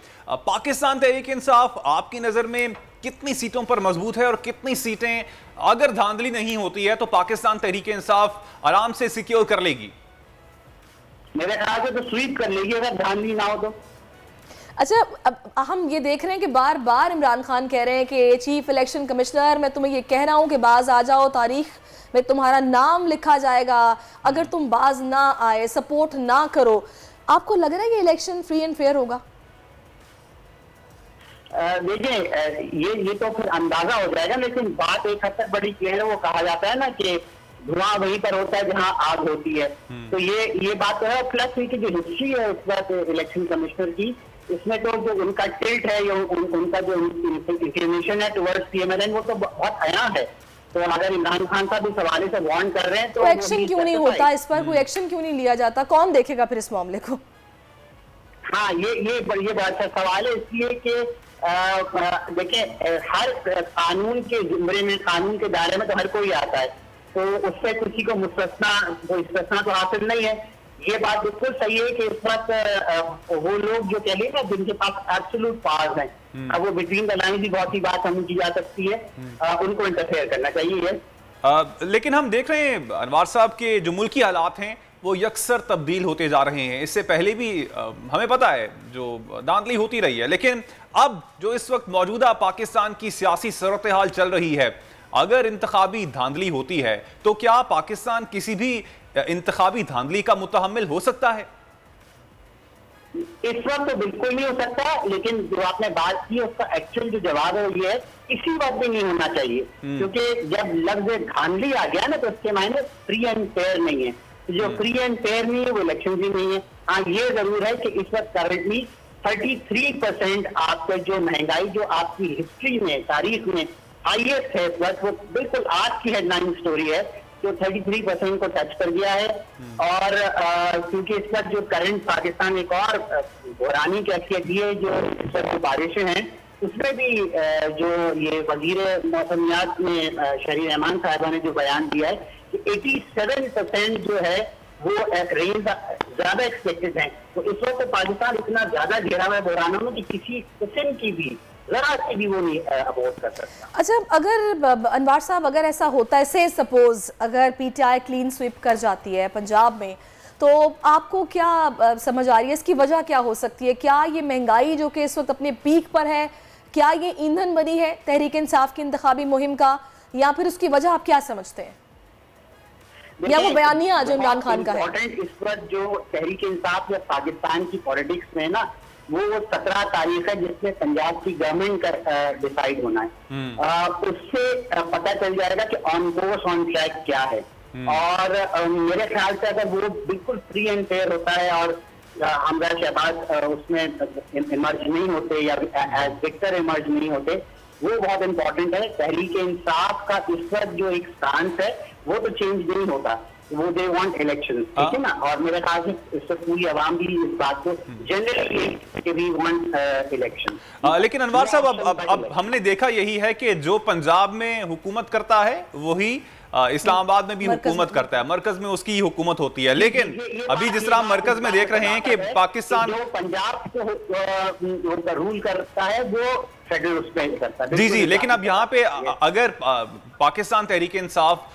Speaker 3: पाकिस्तान तहरीक इंसाफ आपकी नज़र में कितनी सीटों पर मजबूत है और कितनी सीटें अगर धांधली नहीं होती है तो पाकिस्तान तहरीक इंसाफ आराम से सिक्योर कर लेगी?
Speaker 8: मेरे ख्याल से तो स्वीप कर लेगी अगर धांधली ना हो तो।
Speaker 4: अच्छा, अब हम ये देख रहे हैं कि बार बार इमरान खान कह रहे हैं कि चीफ इलेक्शन कमिश्नर, मैं तुम्हें ये कह रहा हूँ कि बाज आ जाओ, तारीख में तुम्हारा नाम लिखा जाएगा, अगर तुम बाज ना आए, सपोर्ट ना करो। आपको लग रहा है कि इलेक्शन फ्री एंड फेयर होगा?
Speaker 8: देखिए, ये तो फिर अंदाजा हो जाएगा, लेकिन बात एक हद तक बड़ी क्लियर है। वो कहा जाता है ना कि धुआं वहीं पर होता है जहां आग होती है। तो ये बात तो है। प्लस की जो हिस्ट्री है इस बार इलेक्शन कमिश्नर की, इसमें तो जो उनका टिल्ट है या उनका जो इंक्लिनेशन है टुवर्ड्स पीएमएलएन, वो तो बहुत आया है। तो अगर इमरान खान साहब इस हवाले से वार्न कर रहे हैं तो
Speaker 4: एक्शन क्यों नहीं होता इस पर? कोई एक्शन क्यों नहीं लिया जाता? कौन देखेगा फिर इस मामले को?
Speaker 8: हाँ, ये बड़ा अच्छा सवाल है, इसलिए कि देखिए हर कानून के जुमरे में, कानून के दायरे में तो हर कोई आता है, तो उससे किसी को मुस्तस्ना तो हासिल नहीं है। ये बात बिल्कुल सही है कि इस वक्त वो लोग जो कह ना जिनके पास एब्सोल्यूट पावर्स हैं, अब वो बिटवीन द लाइन भी बहुत ही बात समझ की जा सकती है, उनको इंटरफेयर करना चाहिए।
Speaker 3: लेकिन हम देख रहे हैं अनवर साहब के जो मुल्की हालात हैं वो यकसर तब्दील होते जा रहे हैं। इससे पहले भी हमें पता है जो धांधली होती रही है, लेकिन अब जो इस वक्त मौजूदा पाकिस्तान की सियासी सूरत हाल चल रही है, अगर इंतखाबी धांधली होती है तो क्या पाकिस्तान किसी भी इंतखाबी धांधली का मुतहम्मिल हो सकता है?
Speaker 8: इस वक्त तो बिल्कुल नहीं हो सकता, लेकिन जो आपने बात की उसका एक्चुअल जो जवाब है ये है किसी वक्त भी नहीं होना चाहिए, क्योंकि जब लफ्ज धांधली आ गया ना तो उसके मायने फ्री एंड फेयर नहीं है। जो फ्री एंड फेयर नहीं है वो इलेक्शन भी नहीं है। हाँ, ये जरूर है कि इस वक्त करंटली 33% आपका जो महंगाई जो आपकी हिस्ट्री में, तारीख में हाईएस्ट है, वो बिल्कुल आज की हेडलाइन स्टोरी है, जो 33% को टच कर गया है। और क्योंकि इस वक्त जो करंट पाकिस्तान एक और बुरानी कैफियत ये जो इस वक्त बारिशें हैं, उसमें भी जो ये वजीर मौसमियात में शहरी रहमान साहबा ने जो बयान दिया है कि 87% जो है वो रेंज ज्यादा एक्सपेक्टेड है। तो इस वक्त पाकिस्तान इतना ज्यादा घेरा हुआ है बुरानों में कि किसी किस्म की भी जरा से भी वो नहीं अवॉइड कर सकता।
Speaker 4: अच्छा, अगर अनवर साहब अगर ऐसा होता है, से सपोज अगर पीटीआई क्लीन स्वीप कर जाती है पंजाब में, तो आपको क्या समझ आ रही है इसकी वजह क्या हो सकती है? क्या ये महंगाई जो कि इस वक्त अपने पीक पर है, क्या ये ईंधन बनी है तहरीक इंसाफ की इंतखाबी मुहिम का, या फिर उसकी वजह आप क्या समझते हैं, या वो बयानिया जो इमरान खान का है?
Speaker 8: इस वक्त जो तहरीक इंसाफ या पाकिस्तान की पॉलिटिक्स में ना वो 17 तारीख है जिसमें पंजाब की गवर्नमेंट का डिसाइड होना है। उससे पता चल जाएगा कि ऑन कोर्स ऑन ट्रैक क्या है। और मेरे ख्याल से अगर वो बिल्कुल फ्री एंड फेयर होता है और हमरा शहबाज उसमें इमर्ज नहीं होते या एज विक्टर इमर्ज नहीं होते, वो बहुत इंपॉर्टेंट है। तहरीक इंसाफ का इस वक्त जो एक स्टांस है वो तो चेंज नहीं होता, वो दे वांट इलेक्शन, ठीक है ना। और मेरे ख्याल से इससे पूरी आवाम भी इस बात को जनरली कि वी वांट इलेक्शन।
Speaker 3: लेकिन अनवर साहब अब हमने देखा यही है कि जो पंजाब में हुकूमत करता है वही इस्लामाबाद में भी हुकूमत करता है, मरकज में उसकी हुकूमत होती है। लेकिन अभी जिस तरह मरकज में देख रहे हैं कि पाकिस्तान
Speaker 8: जो पंजाब को रूल करता है वो फेडरल उस पे करता है।
Speaker 3: जी, लेकिन अब यहाँ पे अगर पाकिस्तान तहरीक इंसाफ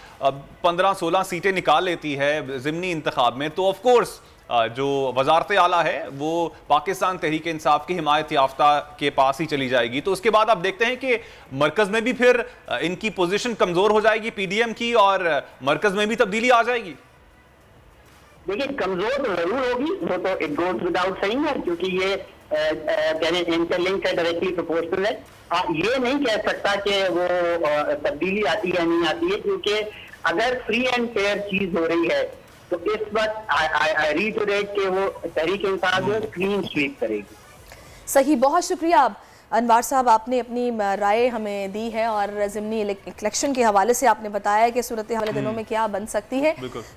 Speaker 3: 15-16 सीटें निकाल लेती है ज़िमनी इंतखाब में, तो ऑफ कोर्स जो वजारत आला है वो पाकिस्तान तहरीक इंसाफ की हिमायत याफ्ता के पास ही चली जाएगी। तो उसके बाद आप देखते हैं कि मरकज में भी फिर इनकी पोजीशन कमजोर हो जाएगी पीडीएम की, और मरकज में भी तब्दीली आ जाएगी।
Speaker 8: देखिए कमजोर तो जरूर होगी, वो तो इट गोज विदाउट सेइंग है, क्योंकि ये इंटरलिंक है, डायरेक्टली प्रोपोर्शनल है। ये नहीं कह सकता कि वो तब्दीली आती है नहीं आती है, क्योंकि अगर फ्री एंड फेयर चीज हो रही है तो इस वक्त आई रीटरेट के वो तहरीक इंसाफ जो क्लीन स्वीप करेगी।
Speaker 4: सही, बहुत शुक्रिया अनवार साहब, आपने अपनी राय हमें दी है और ज़िमनी इलेक्शन के हवाले से आपने बताया कि सूरत हाल दिनों में क्या बन सकती है।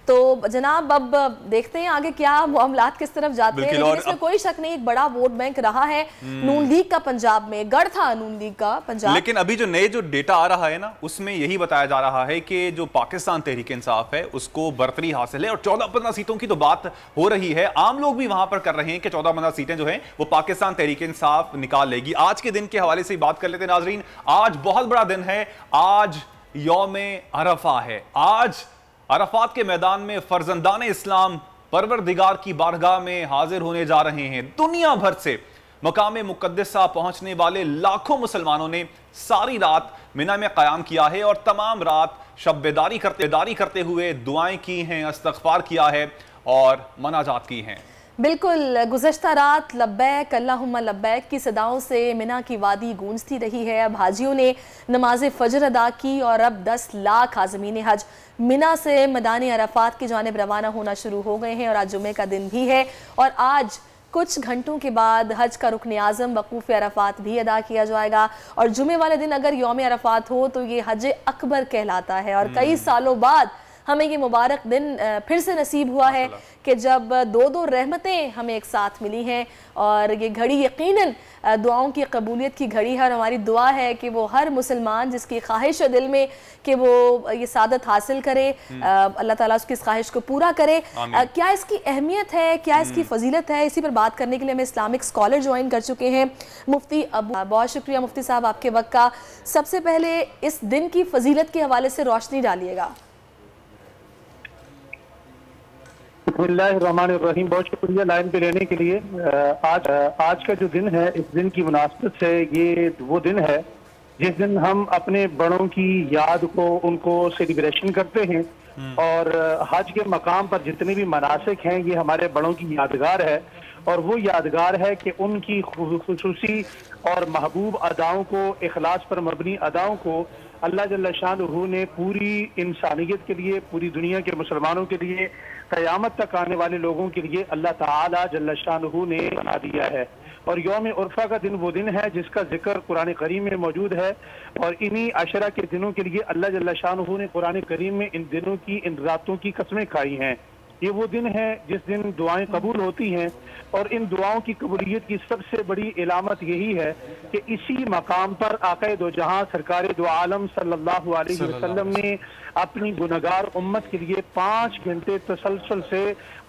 Speaker 4: तो जनाब अब देखते हैं आगे क्या मामलात किस तरफ जाते हैं, लेकिन इसमें कोई शक नहीं एक बड़ा वोट बैंक रहा है नून लीग का पंजाब में, गढ़ था नून लीग का पंजाब।
Speaker 3: लेकिन अभी जो नए जो डेटा आ रहा है ना, उसमें यही बताया जा रहा है कि जो पाकिस्तान तहरीक इंसाफ है उसको बर्तरी हासिल है और 14-15 सीटों की तो बात हो रही है। आम लोग भी वहां पर कर रहे हैं कि 14-15 सीटें जो हैं वो पाकिस्तान तहरीक इंसाफ निकाल लेगी। आज के दिन के हवाले से बात कर लेते हैं नाजरीन। आज बहुत बड़ा दिन है, आज यौमे अरफा है। आज अरफात के मैदान में फर्जंदान इस्लाम परवरदिगार की बारगाह में हाजिर होने जा रहे हैं। दुनिया भर से मकाम मुकद्दसा पहुंचने वाले लाखों मुसलमानों ने सारी रात मिना में कयाम किया है और तमाम रात शब-ए-दारी करते हुए दुआएं की हैं, इस्तग़फ़ार किया है और मनाजात की हैं।
Speaker 4: बिल्कुल, गुज़श्ता रात लब्बैक अल्लाहुम्मा लब्बैक की सदाओं से मिना की वादी गूंजती रही है। अब हाजियों ने नमाज फ़जर अदा की और अब 10 लाख आज़मीन हज मिना से मैदान अरफात की जानिब रवाना होना शुरू हो गए हैं और आज जुमे का दिन भी है और आज कुछ घंटों के बाद हज का रुकन आज़म वक़ूफ़ अरफात भी अदा किया जाएगा और जुमे वाले दिन अगर यौम अरफात हो तो ये हज अकबर कहलाता है और कई सालों बाद हमें ये मुबारक दिन फिर से नसीब हुआ है कि जब दो रहमतें हमें एक साथ मिली हैं और ये घड़ी यकीनन दुआओं की कबूलियत की घड़ी है और हमारी दुआ है कि वो हर मुसलमान जिसकी ख्वाहिश है दिल में कि वो ये सादत हासिल करे, अल्लाह ताला उसकी इस ख्वाहिश को पूरा करे। क्या इसकी अहमियत है, क्या इसकी फजीलत है, इसी पर बात करने के लिए हमें इस्लामिक स्कॉलर ज्वाइन कर चुके हैं मुफ्ती अबू। बहुत शुक्रिया मुफ्ती साहब आपके वक्त का। सबसे पहले इस दिन की फजीलत के हवाले से रोशनी डालिएगा।
Speaker 9: बिस्मिल्लाहिर्रहमानिर्रहीम, बहुत शुक्रिया लाइन पे रहने के लिए। आज का जो दिन है, इस दिन की मुनासबत से ये वो दिन है जिस दिन हम अपने बड़ों की याद को, उनको सेलिब्रेशन करते हैं और हज के मकाम पर जितने भी मनासिक हैं ये हमारे बड़ों की यादगार है और वो यादगार है कि उनकी खुसूसी और महबूब अदाओं को, इखलास पर मबनी अदाओं को अल्लाह जल्ल शानुहु ने पूरी इंसानियत के लिए, पूरी दुनिया के मुसलमानों के लिए, क़यामत तक आने वाले लोगों के लिए अल्लाह ताला जल्ल शानुहु ने बना दिया है। और यौम उर्फा का दिन वो दिन है जिसका जिक्र कुरान करीम में मौजूद है और इन्हीं अशरा के दिनों के लिए अल्लाह जल्ल शानुहु ने कुरान करीम में इन दिनों की, इन रातों की कसमें खाई हैं। ये वो दिन है जिस दिन दुआएं कबूल होती हैं और इन दुआओं की कबूलियत की सबसे बड़ी इलामत यही है कि इसी मकाम पर आक़ाए दो जहां सरकार दो आलम सल्लल्लाहु अलैहि वसल्लम ने अपनी गुनहगार उम्मत के लिए 5 घंटे तसलसल से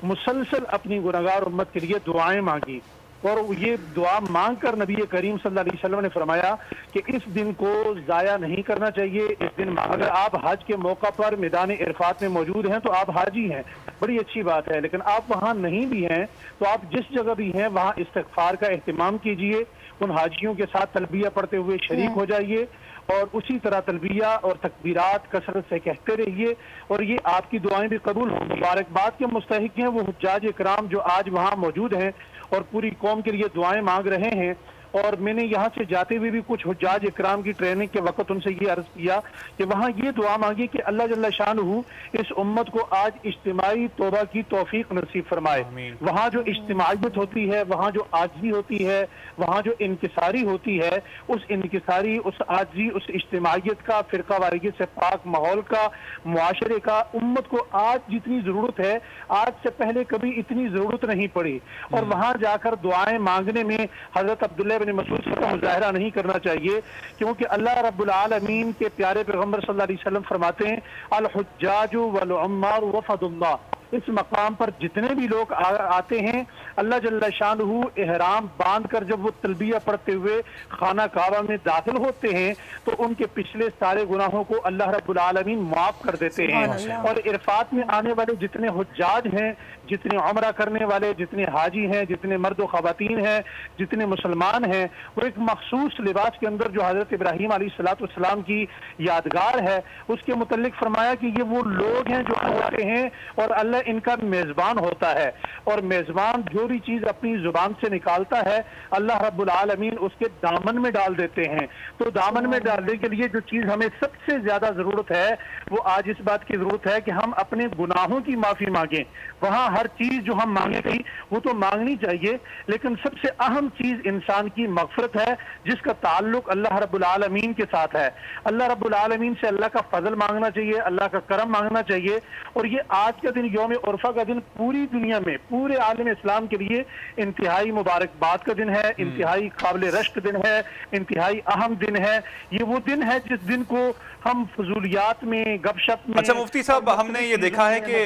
Speaker 9: मुसलसल अपनी गुनहगार उम्मत के लिए दुआएं मांगी और ये दुआ मांग कर नबी करीम सल्लल्लाहु अलैहि वसल्लम ने फरमाया कि इस दिन को ज़ाया नहीं करना चाहिए। इस दिन अगर आप हज के मौका पर मैदान इरफात में मौजूद हैं तो आप हाजी हैं, बड़ी अच्छी बात है, लेकिन आप वहाँ नहीं भी हैं तो आप जिस जगह भी हैं वहाँ इस्तिग़फ़ार का एहतिमाम कीजिए, उन हाजियों के साथ तलबिया पढ़ते हुए शरीक हो जाइए और उसी तरह तलबिया और तकबीरात कसरत से कहते रहिए और ये आपकी दुआएं भी कबूल हों। मुबारकबाद के मुस्तहिक हैं वो हुज्जाज इकराम जो आज वहाँ मौजूद हैं और पूरी कौम के लिए दुआएं मांग रहे हैं। और मैंने यहाँ से जाते हुए भी कुछ हुज्जाज इकराम की ट्रेनिंग के वक्त उनसे ये अर्ज किया कि वहाँ ये दुआ मांगी कि अल्लाह जल्ल शानुहु इस उम्मत को आज इज्तिमाई तौबा की तौफीक नसीब फरमाए। वहाँ जो इज्तिमाइयत होती है, वहाँ जो आजी होती है, वहाँ जो इनकिसारी होती है, उस इनकिसारी, उस आजी, उस इज्तिमाइयत का, फिरका वारियत से पाक माहौल का, मुआशरे का उम्मत को आज जितनी ज़रूरत है आज से पहले कभी इतनी ज़रूरत नहीं पड़ी। और वहाँ जाकर दुआएं मांगने में हज़रत अब्दुल्लाह इब्न मसूद का मुज़ाहिरा नहीं करना चाहिए क्योंकि अल्लाह रब्बुल आलमीन के प्यारे पैगम्बर सल्लल्लाहु अलैहि वसल्लम फरमाते हैं अल हुज्जाजु वल उम्मार वफदुल्लाह, इस मकाम पर जितने भी लोग आते हैं अल्लाह जल्ल शानुहु इहराम बांध कर जब वो तलबिया पढ़ते हुए खाना काबा में दाखिल होते हैं तो उनके पिछले सारे गुनाहों को अल्लाह रब्बुल आलमीन माफ कर देते हैं। और इरफात में आने वाले जितने हुज्जाज हैं, जितने उम्रा करने वाले, जितने हाजी हैं, जितने मर्द व ख़वातीन हैं, जितने मुसलमान हैं, वो एक मखसूस लिबास के अंदर जो हज़रत इब्राहीम अलैहिस्सलाम की यादगार है उसके मुतल्लिक फरमाया कि ये वो लोग हैं जो आते हैं और अल्लाह है इनका मेजबान होता है, और मेजबान जो भी चीज अपनी जुबान से निकालता है अल्लाह रब्बुल आलमीन उसके दामन में डाल देते हैं। तो दामन में डालने के लिए जो चीज हमें सबसे ज्यादा जरूरत है वो आज इस बात की जरूरत है कि हम अपने गुनाहों की माफी मांगें। वहां हर चीज जो हम मांगे थी वो तो मांगनी चाहिए, लेकिन सबसे अहम चीज इंसान की मगफरत है, जिसका ताल्लुक अल्लाह रब्बुल आलमीन के साथ है। अल्लाह रब्बुल आलमीन से अल्लाह का फजल मांगना चाहिए, अल्लाह का करम मांगना चाहिए। और ये आज का दिन यौम उर्फा का दिन पूरी दुनिया में, पूरे आलम इस्लाम के लिए इंतहाई मुबारकबाद का दिन है, इंतहाई काबिल रश्क दिन है, इंतहाई अहम दिन है। ये वो दिन है जिस दिन को हम फजूलियात में, गपशप में।
Speaker 3: अच्छा मुफ्ती साहब, हमने ये देखा है कि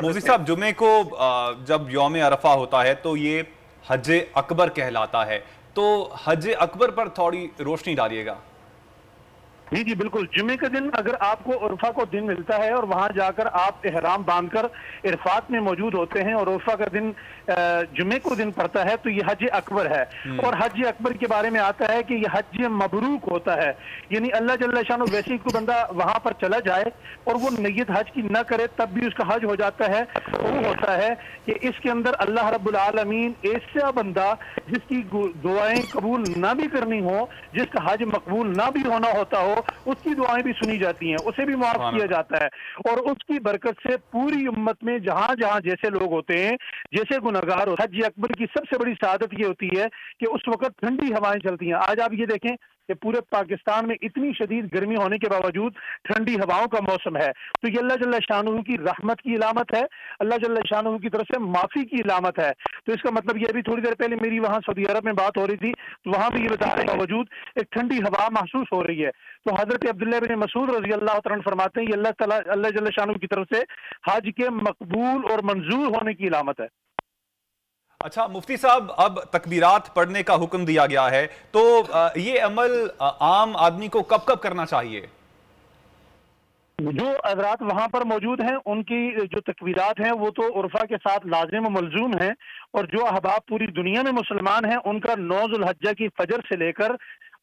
Speaker 3: मुफ्ती साहब जुमे को जब यौम अरफा होता है तो ये हज अकबर कहलाता है, तो हज अकबर पर थोड़ी रोशनी डालिएगा।
Speaker 9: जी जी बिल्कुल। जुमे के दिन अगर आपको उर्फा को दिन मिलता है और वहां जाकर आप एहराम बांधकर इरफात में मौजूद होते हैं और उर्फा का दिन जुमे को दिन पड़ता है, तो ये हज अकबर है। और हज अकबर के बारे में आता है कि ये हज मबरूक होता है, यानी अल्लाह जल्ल शान वैसे ही कोई बंदा वहां पर चला जाए और वो नियत हज की न करे तब भी उसका हज हो जाता है। वो होता है कि इसके अंदर अल्लाह रब्बुल आलमीन ऐसा बंदा जिसकी दुआएं कबूल ना भी करनी हो, जिसका हज मकबूल ना भी होना होता हो, उसकी दुआएं भी सुनी जाती हैं, उसे भी माफ किया जाता है। और उसकी बरकत से पूरी उम्मत में जहां जहां जैसे लोग होते हैं, जैसे गुनहगार, हज अकबर की सबसे बड़ी सादत ये होती है कि उस वक्त ठंडी हवाएं चलती हैं। आज आप ये देखें कि पूरे पाकिस्तान में इतनी शदीद गर्मी होने के बावजूद ठंडी हवाओं का मौसम है, तो ये अल्लाह जल्ल शानुहु की रहमत की इलामत है, अल्लाह जल्ल शानुहु की तरफ से माफी की इलामत है। तो इसका मतलब ये, भी थोड़ी देर पहले मेरी वहां सऊदी अरब में बात हो रही थी, तो वहां भी ये बता रहे के बावजूद एक ठंडी हवा महसूस हो रही है। तो हजरत अब्दुल्लाह बिन मसूद रजी अल्लाह तआला फरमाते हैं, ये अल्लाह जल्ल शानुहु की तरफ से हज के मकबूल और मंजूर होने की इलामत है।
Speaker 3: अच्छा मुफ्ती साहब, अब तकबीरात पढ़ने का हुक्म दिया गया है, तो ये अमल आम आदमी को कब कब करना चाहिए?
Speaker 9: जो हजरात वहां पर मौजूद हैं उनकी जो तकबीरात हैं वो तो उर्फा के साथ लाजिम मलजूम हैं, और जो अहबाब पूरी दुनिया में मुसलमान हैं उनका 9 ज़ुल्हज्जा की फजर से लेकर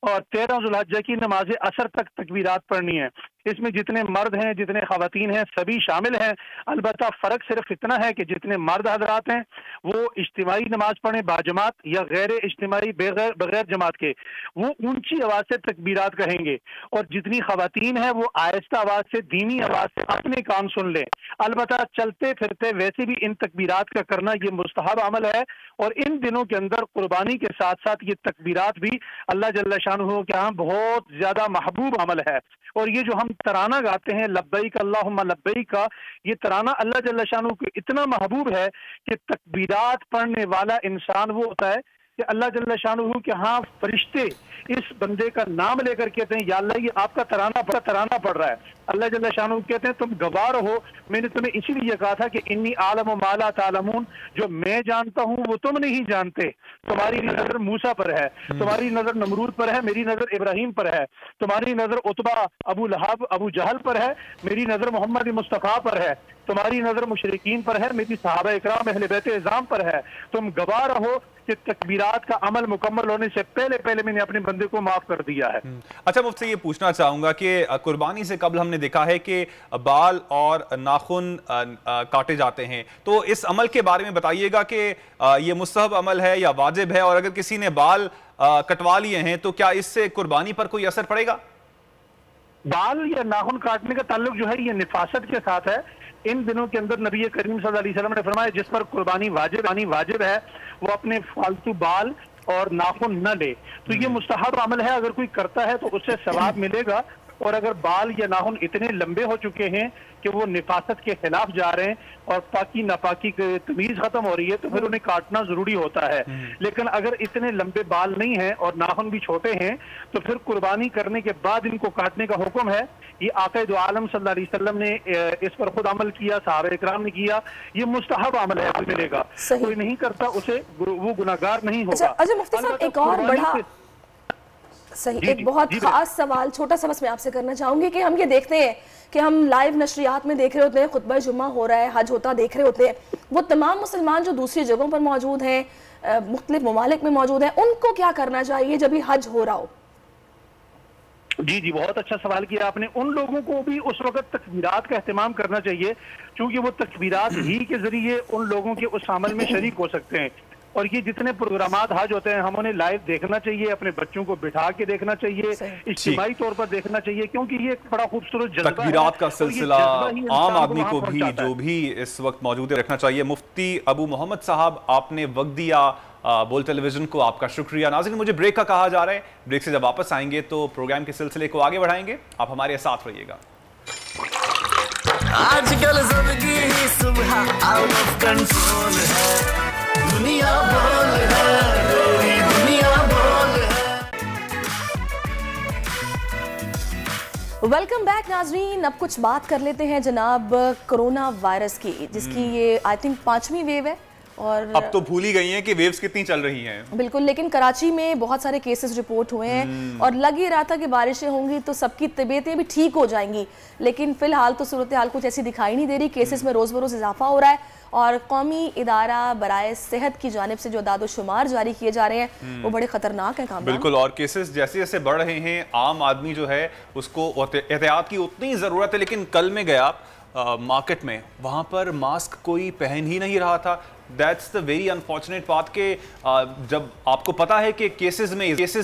Speaker 9: और 13 ज़ुल्हज्जा की नमाज असर तक तकबीरात पढ़नी है। इसमें जितने मर्द हैं, जितने खवातीन हैं, सभी शामिल हैं। अलबत्ता फ़र्क सिर्फ इतना है कि जितने मर्द हजरात हैं वो इज्तिमाई नमाज पढ़ें बाजमात, या गैर इज्तिमाई बगैर जमात के वो ऊंची आवाज़ से तकबीरात कहेंगे, और जितनी खवातीन हैं वो आहिस्ता आवाज़ से, धीमी आवाज़ से अपने कान सुन लें। अलबत्ता चलते फिरते वैसे भी इन तकबीरात का करना ये मुस्तहब अमल है, और इन दिनों के अंदर कुर्बानी के साथ साथ ये तकबीरात भी अल्लाह जल्ल शानुहु के यहाँ बहुत ज्यादा महबूब अमल है। और ये जो हम तराना गाते हैं लब्बैक अल्लाहुम्मा लब्बैक का, ये तराना अल्लाह जल्ल शानुहु को इतना महबूब है कि तकबीरात पढ़ने वाला इंसान वो होता है कि अल्लाह जल्ल शानुहु के यहाँ फरिश्ते इस बंदे का नाम लेकर कहते हैं, या अल्लाह ये आपका तराना पढ़ रहा है। अल्लाह जल्ल शानुहु कहते हैं तुम गवाह रहो, मैंने तुम्हें इसीलिए कहा था कि इन्नी आलम व माला तालमून, जो मैं जानता हूँ वो तुम नहीं जानते। तुम्हारी नजर मूसा पर है, तुम्हारी नजर नमरूद पर है, मेरी नजर इब्राहिम पर है, तुम्हारी नजर उतबा अबू लहब अबू जहल पर है, मेरी नजर मोहम्मद मुस्तफ़ा पर है, तुम्हारी नजर मुशरिकीन पर है, मेरी सहाबा इकराम अहले बैत इज़ाम पर है। तुम गवाह रहो कि तकबीरात का अमल मुकम्मल होने से पहले मैंने अपने बंदे को माफ कर दिया है।
Speaker 3: अच्छा मुझसे ये पूछना चाहूंगा कि कुर्बानी से कबल हमने देखा है कि बाल और नाखून काटे जाते हैं, तो इस अमल के बारे में बताइएगा कि ये मुस्तहब अमल है या वाजिब है, और अगर किसी ने बाल कटवा लिए हैं तो क्या इससे कुर्बानी पर कोई असर पड़ेगा?
Speaker 9: बाल या नाखून काटने का ताल्लुक जो है ये निफासत के साथ है। इन दिनों के अंदर नबी करीम सल्लल्लाहु अलैहि वसल्लम ने फरमाया जिस पर कुर्बानी वाजिब है वो अपने फालतू बाल और नाखून न ले। तो ये मुस्तहब अमल है, अगर कोई करता है तो उससे सवाब मिलेगा। और अगर बाल या नाखून इतने लंबे हो चुके हैं कि वो निफासत के खिलाफ जा रहे हैं और पाकी नापाकी की तमीज खत्म हो रही है तो फिर उन्हें काटना जरूरी होता है। लेकिन अगर इतने लंबे बाल नहीं हैं और नाखून भी छोटे हैं तो फिर कुर्बानी करने के बाद इनको काटने का हुक्म है। ये आक़ाए दो आलम सल्लल्लाहु अलैहि वसल्लम ने इस पर खुद अमल किया, सहाबा इकराम ने किया। ये मुस्तहब अमल है, मिलेगा। कोई नहीं करता उसे वो गुनाहगार नहीं होगा।
Speaker 4: अच्छा मुफ्ती साहब, एक और बड़ा सही एक बहुत खास सवाल, छोटा सा बस मैं आपसे करना चाहूंगी कि हम ये देखते हैं कि हम लाइव नशरियात में देख रहे होते हैं, खुतबा जुम्मा हो रहा है, हज होता देख रहे होते हैं, वो तमाम मुसलमान जो दूसरी जगहों पर मौजूद हैं, मुख्तलिफ ममालिक में मौजूद हैं, उनको क्या करना चाहिए जब ये हज हो रहा हो?
Speaker 9: जी जी, बहुत अच्छा सवाल किया आपने। उन लोगों को भी उस वक्त तकबीरात का एहतमाम करना चाहिए, क्योंकि वो तकबीरात ही के जरिए उन लोगों के उस अमल में शरीक हो सकते हैं। और ये जितने प्रोग्रामात हज होते हैं हम उन्हें लाइव देखना चाहिए, अपने बच्चों को बिठा के देखना चाहिए, इज्तिमाई तौर पर देखना चाहिए, क्योंकि ये एक बड़ा खूबसूरत जज्बा है।
Speaker 3: तकबीरात का सिलसिला आम आदमी को भी, जो भी इस वक्त मौजूद है, रखना चाहिए। मुफ्ती अबू मोहम्मद साहब, आपने वक्त दिया बोल टेलीविजन को, आपका शुक्रिया। नाज़रीन, मुझे ब्रेक का कहा जा रहा है, ब्रेक से जब वापस आएंगे तो प्रोग्राम के सिलसिले को आगे बढ़ाएंगे। आप हमारे साथ रहिएगा।
Speaker 2: आजकल सबकी ही सुबह आउट ऑफ कंट्रोल है, दुनिया बोल है, पूरी दुनिया बोल है।
Speaker 4: वेलकम बैक नाजरीन। अब कुछ बात कर लेते हैं जनाब कोरोना वायरस की, जिसकी ये आई थिंक 5वीं वेव है। और
Speaker 3: अब तो भूल ही गई हैं कि वेव्स कितनी चल रही हैं।
Speaker 4: बिल्कुल, लेकिन कराची में बहुत सारे केसेस रिपोर्ट हुए हैं और लग ही रहा था कि बारिशें होंगी तो सबकी तबीयतें भी ठीक हो जाएंगी, लेकिन फिलहाल तो सूरत हाल कुछ ऐसी दिखाई नहीं दे रही। केसेस में रोज़ बरोज़ इजाफा हो रहा है और कौमी इदारा बराए सेहत की जानिब से जो दादोशुमार जारी किए जा रहे हैं वो बड़े खतरनाक है। काम
Speaker 3: बिल्कुल, और केसेस जैसे जैसे बढ़ रहे हैं, आम आदमी जो है उसको एहतियात की उतनी ज़रूरत है। लेकिन कल मैं गया मार्केट में, वहाँ पर मास्क कोई पहन ही नहीं रहा था। दैट्स द वेरी अनफॉर्चुनेट बात कि जब आपको पता है कि केसेस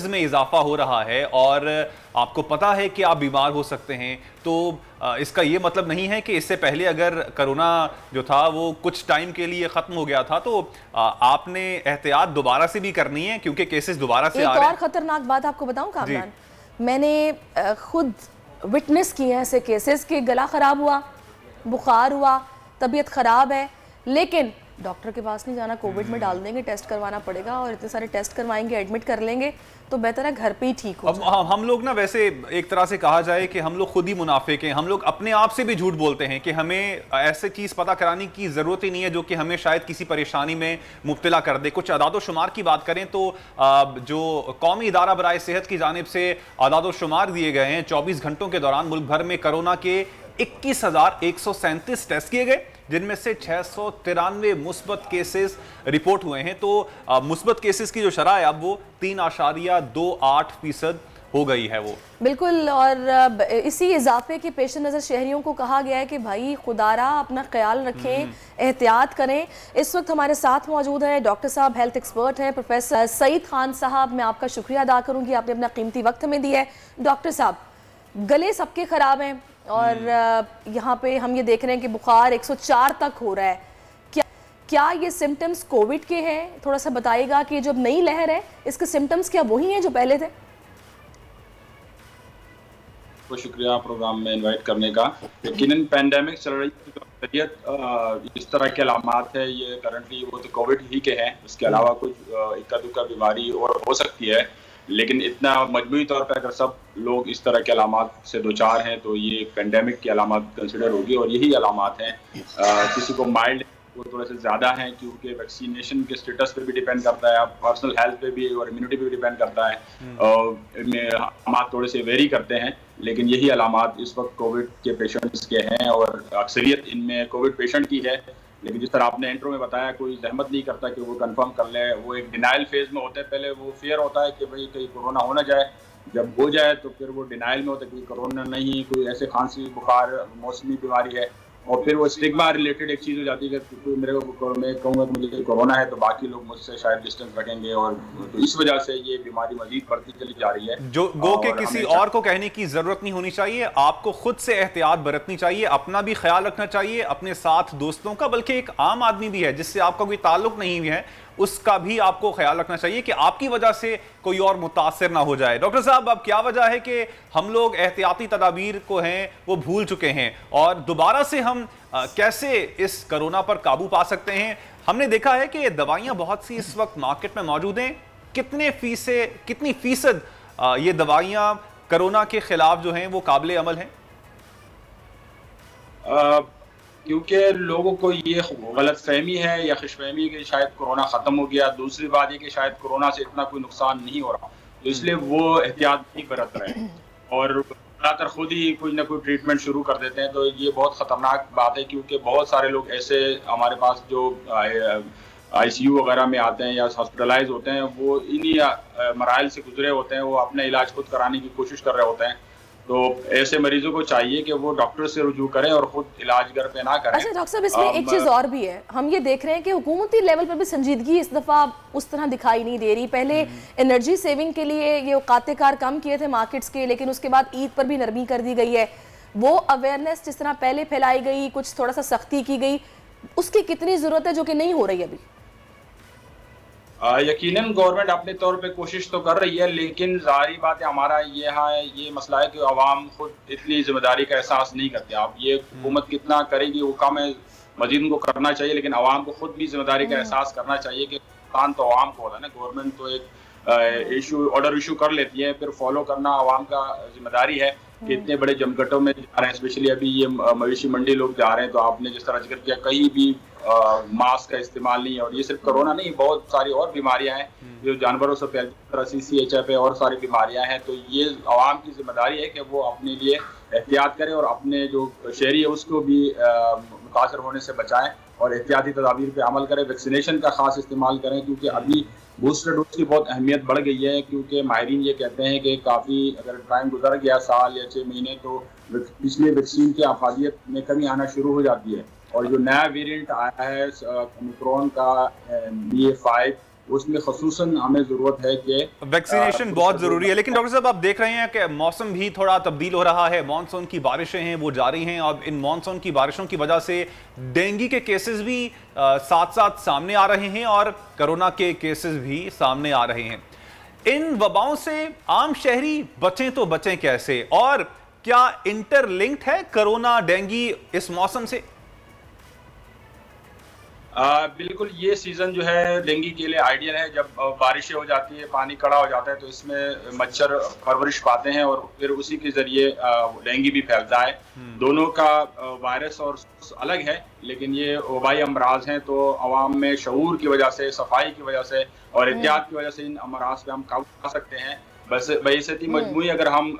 Speaker 3: में इजाफा हो रहा है और आपको पता है कि आप बीमार हो सकते हैं, तो इसका ये मतलब नहीं है कि इससे पहले अगर कोरोना जो था वो कुछ टाइम के लिए ख़त्म हो गया था तो आपने एहतियात दोबारा से भी करनी है, क्योंकि केसेस दोबारा से आ रहे हैं।
Speaker 4: एक और ख़तरनाक बात आपको बताऊं कामरान, मैंने खुद विटनेस किए हैं ऐसे केसेस कि गला ख़राब हुआ, बुखार हुआ, तबीयत ख़राब है, लेकिन डॉक्टर के पास नहीं जाना, कोविड में डाल देंगे, टेस्ट करवाना पड़ेगा और इतने सारे टेस्ट करवाएंगे, एडमिट कर लेंगे, तो बेहतर है घर पे ही ठीक हो।
Speaker 3: अब हम लोग ना, वैसे एक तरह से कहा जाए कि हम लोग खुद ही मुनाफिक हैं। हम लोग अपने आप से भी झूठ बोलते हैं कि हमें ऐसी चीज़ पता कराने की ज़रूरत ही नहीं है जो कि हमें शायद किसी परेशानी में मुब्तला कर दे। कुछ आदाद-ओ-शुमार की बात करें तो जो कौमी इदारा बराए सेहत की जानिब से आदाद-ओ-शुमार दिए गए हैं, 24 घंटों के दौरान मुल्क भर में कोरोना के 21,137 टेस्ट किए गए, जिनमें से 693 मुस्बत केसेस रिपोर्ट हुए हैं। तो मुस्बत केसेस की जो शरह है अब वो 3.28% हो गई है वो।
Speaker 4: बिल्कुल, और इसी इजाफे के पेश नज़र शहरियों को कहा गया है कि भाई खुदारा अपना ख्याल रखें, एहतियात करें। इस वक्त हमारे साथ मौजूद है डॉक्टर साहब, हेल्थ एक्सपर्ट हैं, प्रोफेसर सईद खान साहब। मैं आपका शुक्रिया अदा करूँगी, आपने अपना कीमती वक्त हमें दिया है। डॉक्टर साहब, गले सबके ख़राब हैं और यहाँ पे हम ये देख रहे हैं कि बुखार 104 तक हो रहा है। क्या ये सिम्टम्स कोविड के हैं? थोड़ा सा बताइएगा कि जब नई लहर है इसके सिम्टम्स क्या वही हैं जो पहले थे?
Speaker 10: तो शुक्रिया प्रोग्राम में इनवाइट करने का। यकीनन पैंडेमिक चल रही है, इस तरह के अलामात है ये करंटली वो तो कोविड ही के हैं, उसके अलावा कुछ इक्का दुक्का बीमारी और हो सकती है, लेकिन इतना मजमूई तौर पर अगर सब लोग इस तरह के अलामात से दो चार हैं तो ये पेंडेमिक की अलामात कंसिडर होगी। और यही अलामात हैं, किसी को माइल्ड वो थोड़े से ज़्यादा हैं क्योंकि वैक्सीनेशन के स्टेटस पे भी डिपेंड करता है, पर्सनल हेल्थ पे भी और इम्यूनिटी पे भी डिपेंड करता है। अलामात थोड़े से वेरी करते हैं, लेकिन यही अलामात इस वक्त कोविड के पेशेंट्स के हैं और अक्सरियत इनमें कोविड पेशेंट की है। लेकिन जिस तरह आपने इंट्रो में बताया, कोई जहमत नहीं करता कि वो कंफर्म कर ले, वो एक डिनाइल फेज में होते हैं। पहले वो फियर होता है कि भाई कहीं कोरोना हो ना जाए, जब हो जाए तो फिर वो डिनाइल में होता है कि कोरोना नहीं, कोई ऐसे खांसी बुखार मौसमी बीमारी है, और फिर वो स्टिग्मा रिलेटेड एक चीज़ हो जाती है कि मेरे को, मैं कहूँगा कि मुझे कोरोना है तो बाकी लोग मुझसे शायद डिस्टेंस रखेंगे, और तो इस वजह से ये बीमारी मजीद बढ़ती चली जा रही है।
Speaker 3: जो गो के किसी और को कहने की ज़रूरत नहीं होनी चाहिए, आपको खुद से एहतियात बरतनी चाहिए, अपना भी ख्याल रखना चाहिए, अपने साथ दोस्तों का, बल्कि एक आम आदमी भी है जिससे आपका कोई ताल्लुक नहीं है उसका भी आपको ख्याल रखना चाहिए कि आपकी वजह से कोई और मुतासिर ना हो जाए। डॉक्टर साहब, अब क्या वजह है कि हम लोग एहतियाती तदाबीर को हैं वो भूल चुके हैं और दोबारा से हम कैसे इस कोरोना पर काबू पा सकते हैं? हमने देखा है कि दवाइयां बहुत सी इस वक्त मार्केट में मौजूद हैं, कितनी फीसद ये दवाइयां कोरोना के खिलाफ जो हैं वो काबिल अमल हैं?
Speaker 10: क्योंकि लोगों को ये गलत फहमी है या खुशफहमी कि शायद कोरोना ख़त्म हो गया। दूसरी बात ये कि शायद कोरोना से इतना कोई नुकसान नहीं हो रहा, तो इसलिए वो एहतियात नहीं बरत रहे हैं और ज़्यादातर खुद ही कोई ना कोई ट्रीटमेंट शुरू कर देते हैं। तो ये बहुत ख़तरनाक बात है, क्योंकि बहुत सारे लोग ऐसे हमारे पास जो ICU वगैरह में आते हैं या हॉस्पिटलाइज होते हैं, वो इन्हीं मराइल से गुजरे होते हैं, वो अपने इलाज खुद कराने की कोशिश कर रहे होते हैं। तो ऐसे मरीजों को चाहिए कि वो डॉक्टर से रुजू करें और खुद इलाज घर पे ना करें।
Speaker 4: अच्छा डॉक्टर साहब, इसमें एक चीज़ और भी है, हम ये देख रहे हैं कि हुकूमती लेवल पर भी संजीदगी इस दफ़ा उस तरह दिखाई नहीं दे रही। पहले एनर्जी सेविंग के लिए ये औकात कार कम किए थे मार्केट्स के, लेकिन उसके बाद ईद पर भी नरमी कर दी गई है। वो अवेयरनेस जिस तरह पहले फैलाई गई, कुछ थोड़ा सा सख्ती की गई, उसकी कितनी ज़रूरत है जो कि नहीं हो रही अभी?
Speaker 10: यकीनन गवर्नमेंट अपने तौर पे कोशिश तो कर रही है, लेकिन जाहिर बात है हमारा ये मसला है कि आवाम खुद इतनी जिम्मेदारी का एहसास नहीं करते। आप ये हुकूमत कितना करेगी वो कम है, मजीद उनको करना चाहिए, लेकिन आवाम को खुद भी जिम्मेदारी का एहसास करना चाहिए कि नुकसान तो आवाम को होता है ना। गवर्नमेंट तो एक ऑर्डर इशू कर लेती है, फिर फॉलो करना आवाम का जिम्मेदारी है कि इतने बड़े जमघटों में जा रहे हैं, स्पेशली अभी ये मवेशी मंडी लोग जा रहे हैं, तो आपने जिस तरह जिक्र किया कहीं भी मास्क का इस्तेमाल नहीं है। और ये सिर्फ कोरोना नहीं, बहुत सारी और बीमारियां हैं जो जानवरों से फैलती, CCHF है और सारी बीमारियां हैं। तो ये आवाम की जिम्मेदारी है कि वो अपने लिए एहतियात करें और अपने जो शहरी है उसको भी मुतासर होने से बचाएं और एहतियाती तदाबीर पे अमल करें। वैक्सीनेशन का खास इस्तेमाल करें, क्योंकि अभी बूस्टर डोज की बहुत अहमियत बढ़ गई है, क्योंकि माहिरीन ये कहते हैं कि काफ़ी अगर टाइम गुजर गया, साल या 6 महीने, तो पिछले वैक्सीन की अफादियत में कमी आना शुरू हो जाती है। और जो नया वेरिएंट आया है ओमिक्रॉन का BA.5, उसमें खसूसन हमें जरूरत है कि
Speaker 3: वैक्सीनेशन बहुत जरूरी है। लेकिन डॉक्टर साहब आप देख रहे हैं कि मौसम भी थोड़ा तब्दील हो रहा है, मानसून की बारिशें हैं वो जारी हैं। अब इन मानसून की बारिशों की वजह से डेंगू के केसेस भी साथ साथ सामने आ रहे हैं और कोरोना के केसेस भी सामने आ रहे हैं। इन वबाओं से आम शहरी बचें तो बचें कैसे, और क्या इंटरलिंक्ड है कोरोना डेंगू इस मौसम से?
Speaker 10: बिल्कुल, ये सीज़न जो है डेंगू के लिए आइडियल है। जब बारिशें हो जाती है, पानी कड़ा हो जाता है, तो इसमें मच्छर परवरिश पाते हैं और फिर उसी के जरिए डेंगू भी फैलता है। दोनों का वायरस और अलग है, लेकिन ये वबाई अमराज हैं। तो आवाम में शऊर की वजह से, सफाई की वजह से और एहतियात की वजह से इन अमराज पे हम काबू पा सकते हैं। बस बैसती मजमूई अगर हम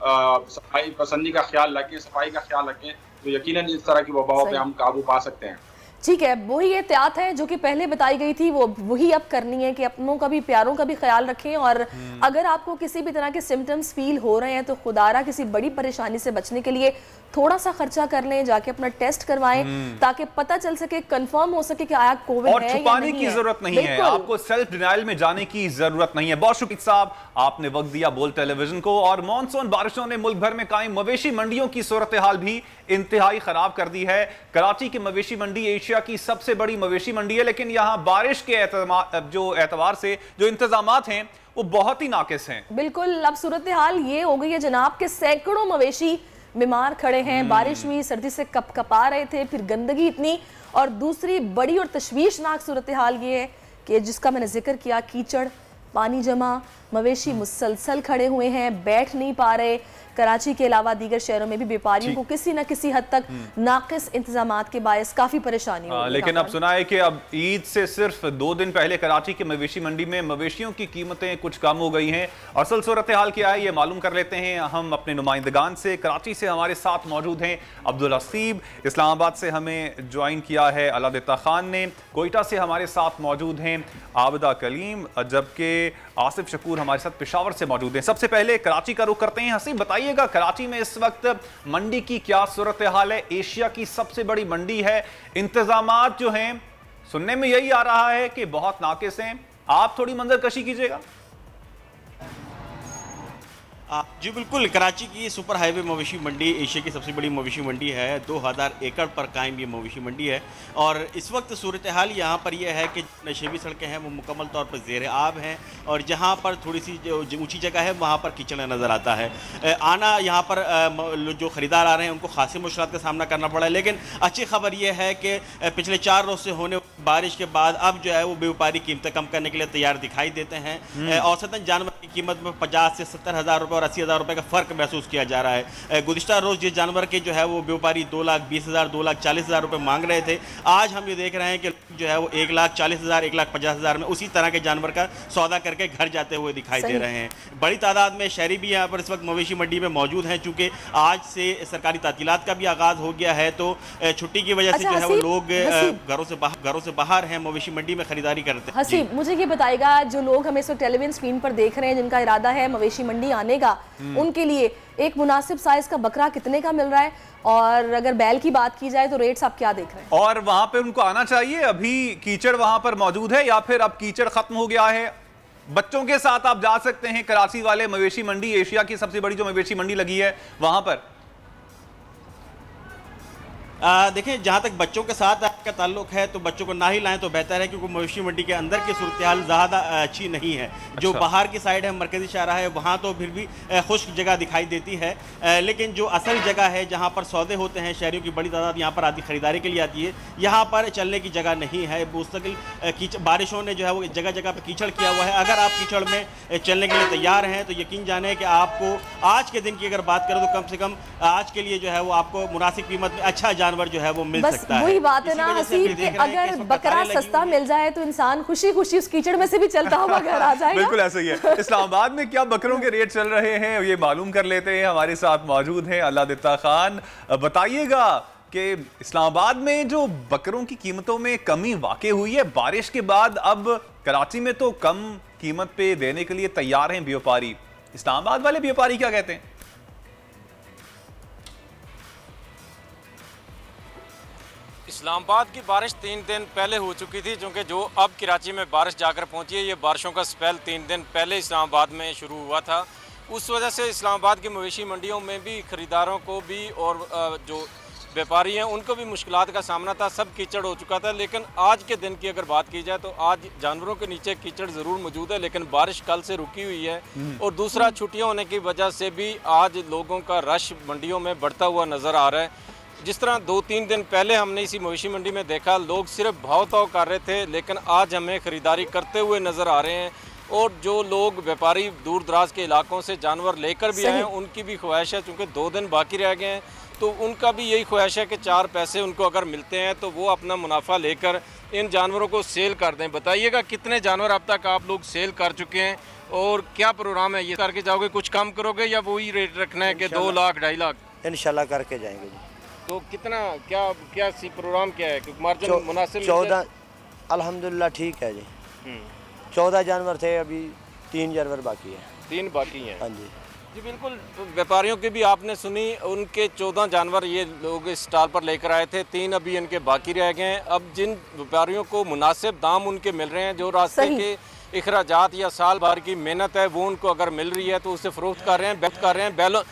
Speaker 10: सफाई पसंदी का ख्याल रखें, सफाई का ख्याल रखें, तो यकीनन इस तरह की वबाओं पे हम काबू पा सकते हैं।
Speaker 4: ठीक है, वही एहतियात है जो कि पहले बताई गई थी, वो वही अब करनी है कि अपनों का भी, प्यारों का भी ख्याल रखें। और अगर आपको किसी भी तरह के सिम्टम्स फील हो रहे हैं तो खुदारा किसी बड़ी परेशानी से बचने के लिए थोड़ा सा खर्चा कर लें, जाके अपना टेस्ट करवाएं, ताकि पता चल सके, कंफर्म हो सके कि आया कोविड
Speaker 3: और छुपाने की जरूरत नहीं है, आपको सेल्फ डिनाइल में जाने की जरूरत नहीं है। बहुत शुक्रिया साहब, आपने वक्त दिया बोल टेलीविजन को। और मानसून बारिशों ने मुल्क भर में कायम मवेशी मंडियों की सूरत हाल भी इंतहाई खराब कर दी है। कराची की मवेशी मंडी एशिया की सबसे बड़ी मवेशी मंडी है, लेकिन यहां बारिश के एतबार से जो इंतजामात हैं वो बहुत ही नाकिस हैं।
Speaker 4: बिल्कुल, अब सूरत हाल ये हो गई है जनाब के सैकड़ों मवेशी बीमार खड़े हैं। बारिश हुई, सर्दी से कपकपा रहे थे, फिर गंदगी इतनी, और दूसरी बड़ी और तशवीशनाक सूरत हाल ये है कि जिसका मैंने जिक्र किया, कीचड़, पानी जमा, मवेशी मुसलसल खड़े हुए हैं, बैठ नहीं पा रहे। कराची के अलावा दीगर शहरों में भी व्यापारियों को किसी न किसी हद तक नाकिस इंतजामात के बायस काफी परेशानी हो।
Speaker 3: लेकिन अब सुना है कि अब ईद से सिर्फ 2 दिन पहले कराची की मवेशी मंडी में मवेशियों की कीमतें कुछ कम हो गई हैं। असल सूरत हाल क्या है ये मालूम कर लेते हैं हम अपने नुमाइंदगान से। कराची से हमारे साथ मौजूद हैं अब्दुल हसीब, इस्लामाबाद से हमें ज्वाइन किया है अलादिता खान ने, कोयटा से हमारे साथ मौजूद हैं आबिदा कलीम, जबकि आसिफ शकूर हमारे साथ पेशावर से मौजूद हैं। सबसे पहले कराची का रुख करते हैं। हसीब, बताइएगा कराची में इस वक्त मंडी की क्या सूरत हाल है? एशिया की सबसे बड़ी मंडी है, इंतजामात जो हैं सुनने में यही आ रहा है कि बहुत नाकिस हैं। आप थोड़ी मंजरकशी कीजिएगा।
Speaker 11: जी बिल्कुल, कराची की सुपर हाईवे मवेशी मंडी एशिया की सबसे बड़ी मवेशी मंडी है। 2000 एकड़ पर कायम ये मवेशी मंडी है और इस वक्त सूरत हाल यहाँ पर यह है कि नशेबी सड़कें हैं वो मुकम्मल तौर पर ज़ेर आब हैं और जहाँ पर थोड़ी सी जो ऊंची जगह है वहाँ पर कीचड़ नज़र आता है। आना यहाँ पर जो ख़रीदार आ रहे हैं उनको खासी मुश्किलात का सामना करना पड़ा है, लेकिन अच्छी खबर यह है कि पिछले 4 रोज़ से होने बारिश के बाद अब जो है वो व्यापारी कीमतें कम करने के लिए तैयार दिखाई देते हैं। औसतन जानवर की कीमत में 50 से 70 हज़ार रुपये और 80,000 रुपये का फ़र्क महसूस किया जा रहा है। गुज़िश्ता रोज़ जिस जानवर के जो है वो व्यापारी 2,20,000 2,40,000 रुपये मांग रहे थे, आज हम ये देख रहे हैं कि जो है वो 1,40,000 1,50,000 में उसी तरह के जानवर का सौदा करके घर जाते हुए दिखाई दे रहे हैं। बड़ी तादाद में शहरी भी यहाँ पर इस वक्त मवेशी मंडी में मौजूद हैं, चूँकि आज से सरकारी तातीलात का भी आगाज़ हो गया है, तो छुट्टी की वजह से जो है वो लोग घरों से से बाहर हैं, मवेशी मंडी में खरीदारी करते हैं।
Speaker 4: हसीब, मुझे ये बताएगा, जो लोग हमें इस वक्त टेलीविजन स्क्रीन पर देख रहे हैं, जिनका इरादा है मवेशी मंडी आने का, उनके लिए एक मुनासिब साइज का बकरा कितने का मिल रहा है, और अगर बैल की बात की जाए तो रेट्स आप क्या देख रहे हैं?
Speaker 3: और वहां पे उनको आना चाहिए? अभी कीचड़ वहां पर मौजूद है या फिर अब कीचड़ खत्म हो गया है? बच्चों के साथ आप जा सकते हैं कराची वाले मवेशी मंडी, एशिया की सबसे बड़ी जो मवेशी मंडी लगी है वहां पर।
Speaker 11: देखें, जहाँ तक बच्चों के साथ आपका ताल्लुक है तो बच्चों को ना ही लाएं तो बेहतर है, क्योंकि मवेशी मंडी के अंदर की सूरत हाल ज़्यादा अच्छी नहीं है। जो बाहर की साइड है, मरकज़ी शाहरा है, वहाँ तो फिर भी खुश्क जगह दिखाई देती है, लेकिन जो असल जगह है जहाँ पर सौदे होते हैं, शहरियों की बड़ी तादाद यहाँ पर आती, ख़रीदारी के लिए आती है, यहाँ पर चलने की जगह नहीं है। मुस्तकिल बारिशों ने जो है वो जगह जगह पर कीचड़ किया हुआ है। अगर आप कीचड़ में चलने के लिए तैयार हैं तो यकीन जाने कि आपको आज के दिन की अगर बात करें तो कम से कम आज के लिए जो है वो आपको मुनासिब कीमत में अच्छा जानवर जो है वो मिल सकता है।
Speaker 4: वही बात है ना हसीब, कि अगर बकरा सस्ता मिल जाए तो इंसान खुशी खुशी उस कीचड़ में से भी चलता हुआ घर आ जाएगा।
Speaker 3: बिल्कुल ऐसा ही है। इस्लामाबाद में क्या बकरों के रेट चल रहे हैं ये मालूम कर लेते हैं। हमारे साथ मौजूद हैं अल्लादित्ता खान। बताइएगा कि इस्लामाबाद में जो बकरों की कीमतों में कमी वाक़ई हुई है बारिश के बाद, अब कराची में तो कम कीमत पे देने के लिए तैयार हैं व्यापारी, इस्लामाबाद वाले व्यापारी क्या कहते हैं?
Speaker 12: इस्लामाबाद की बारिश 3 दिन पहले हो चुकी थी, क्योंकि जो अब कराची में बारिश जाकर पहुंची है, ये बारिशों का स्पेल 3 दिन पहले इस्लामाबाद में शुरू हुआ था। उस वजह से इस्लामाबाद की मवेशी मंडियों में भी ख़रीदारों को भी और जो व्यापारी हैं उनको भी मुश्किलात का सामना था। सब कीचड़ हो चुका था। लेकिन आज के दिन की अगर बात की जाए तो आज जानवरों के नीचे कीचड़ ज़रूर मौजूद है, लेकिन बारिश कल से रुकी हुई है। और दूसरा, छुट्टियाँ होने की वजह से भी आज लोगों का रश मंडियों में बढ़ता हुआ नज़र आ रहा है। जिस तरह 2-3 दिन पहले हमने इसी मवेशी मंडी में देखा, लोग सिर्फ भाव ताव कर रहे थे, लेकिन आज हमें ख़रीदारी करते हुए नज़र आ रहे हैं। और जो लोग व्यापारी दूर दराज के इलाकों से जानवर लेकर भी आए हैं, उनकी भी ख्वाहिश है, चूँकि 2 दिन बाकी रह गए हैं, तो उनका भी यही ख्वाहिश है कि 4 पैसे उनको अगर मिलते हैं तो वो अपना मुनाफा लेकर इन जानवरों को सेल कर दें। बताइएगा कितने जानवर अब तक आप लोग सेल कर चुके हैं और क्या प्रोग्राम है? ये करके जाओगे, कुछ कम करोगे या वही रेट रखना है कि 2 लाख 2.5 लाख?
Speaker 13: इंशाल्लाह करके जाएंगे जी।
Speaker 12: तो कितना क्या सी प्रोग्राम क्या है? मार्जिन मुनासिब?
Speaker 13: 14 अल्हम्दुलिल्लाह ठीक है जी। 14 जानवर थे, अभी 3 जानवर बाकी है।
Speaker 12: 3 बाकी हैं?
Speaker 13: हाँ जी।
Speaker 12: जी बिल्कुल। व्यापारियों की भी आपने सुनी, उनके 14 जानवर ये लोग इस स्टॉल पर लेकर आए थे, 3 अभी इनके बाकी रह गए हैं। अब जिन व्यापारियों को मुनासिब दाम उनके मिल रहे हैं, जो रास्ते के इखराजात या साल भर की मेहनत है वो उनको अगर मिल रही है तो उसे फ़रोख्त कर रहे हैं। बैलों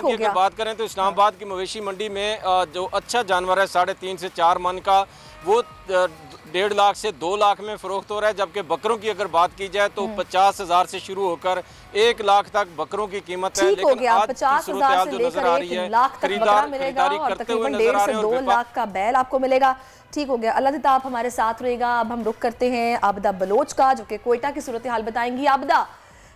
Speaker 12: की अगर बात करें तो इस्लामाबाद की मवेशी मंडी में जो अच्छा जानवर है 3.5 से 4 मन का, वो 1.5 लाख से 2 लाख में फ़रोख्त हो रहा है। जबकि बकरों की अगर बात की जाए तो 50,000 से शुरू होकर 1 लाख तक बकरों की कीमत है। लेकिन आज की सूरत हाल जो नजर आ रही है, खरीदारी करते हुए नजर आ रहे हैं।
Speaker 4: 2 लाख का बैल आपको मिलेगा। ठीक हो गया अल्लादित्ता, आप हमारे साथ रहेगा। अब हम रुक करते हैं आबदा बलोच का, जो कि कोयटा की सूरत हाल बताएंगी। आबदा,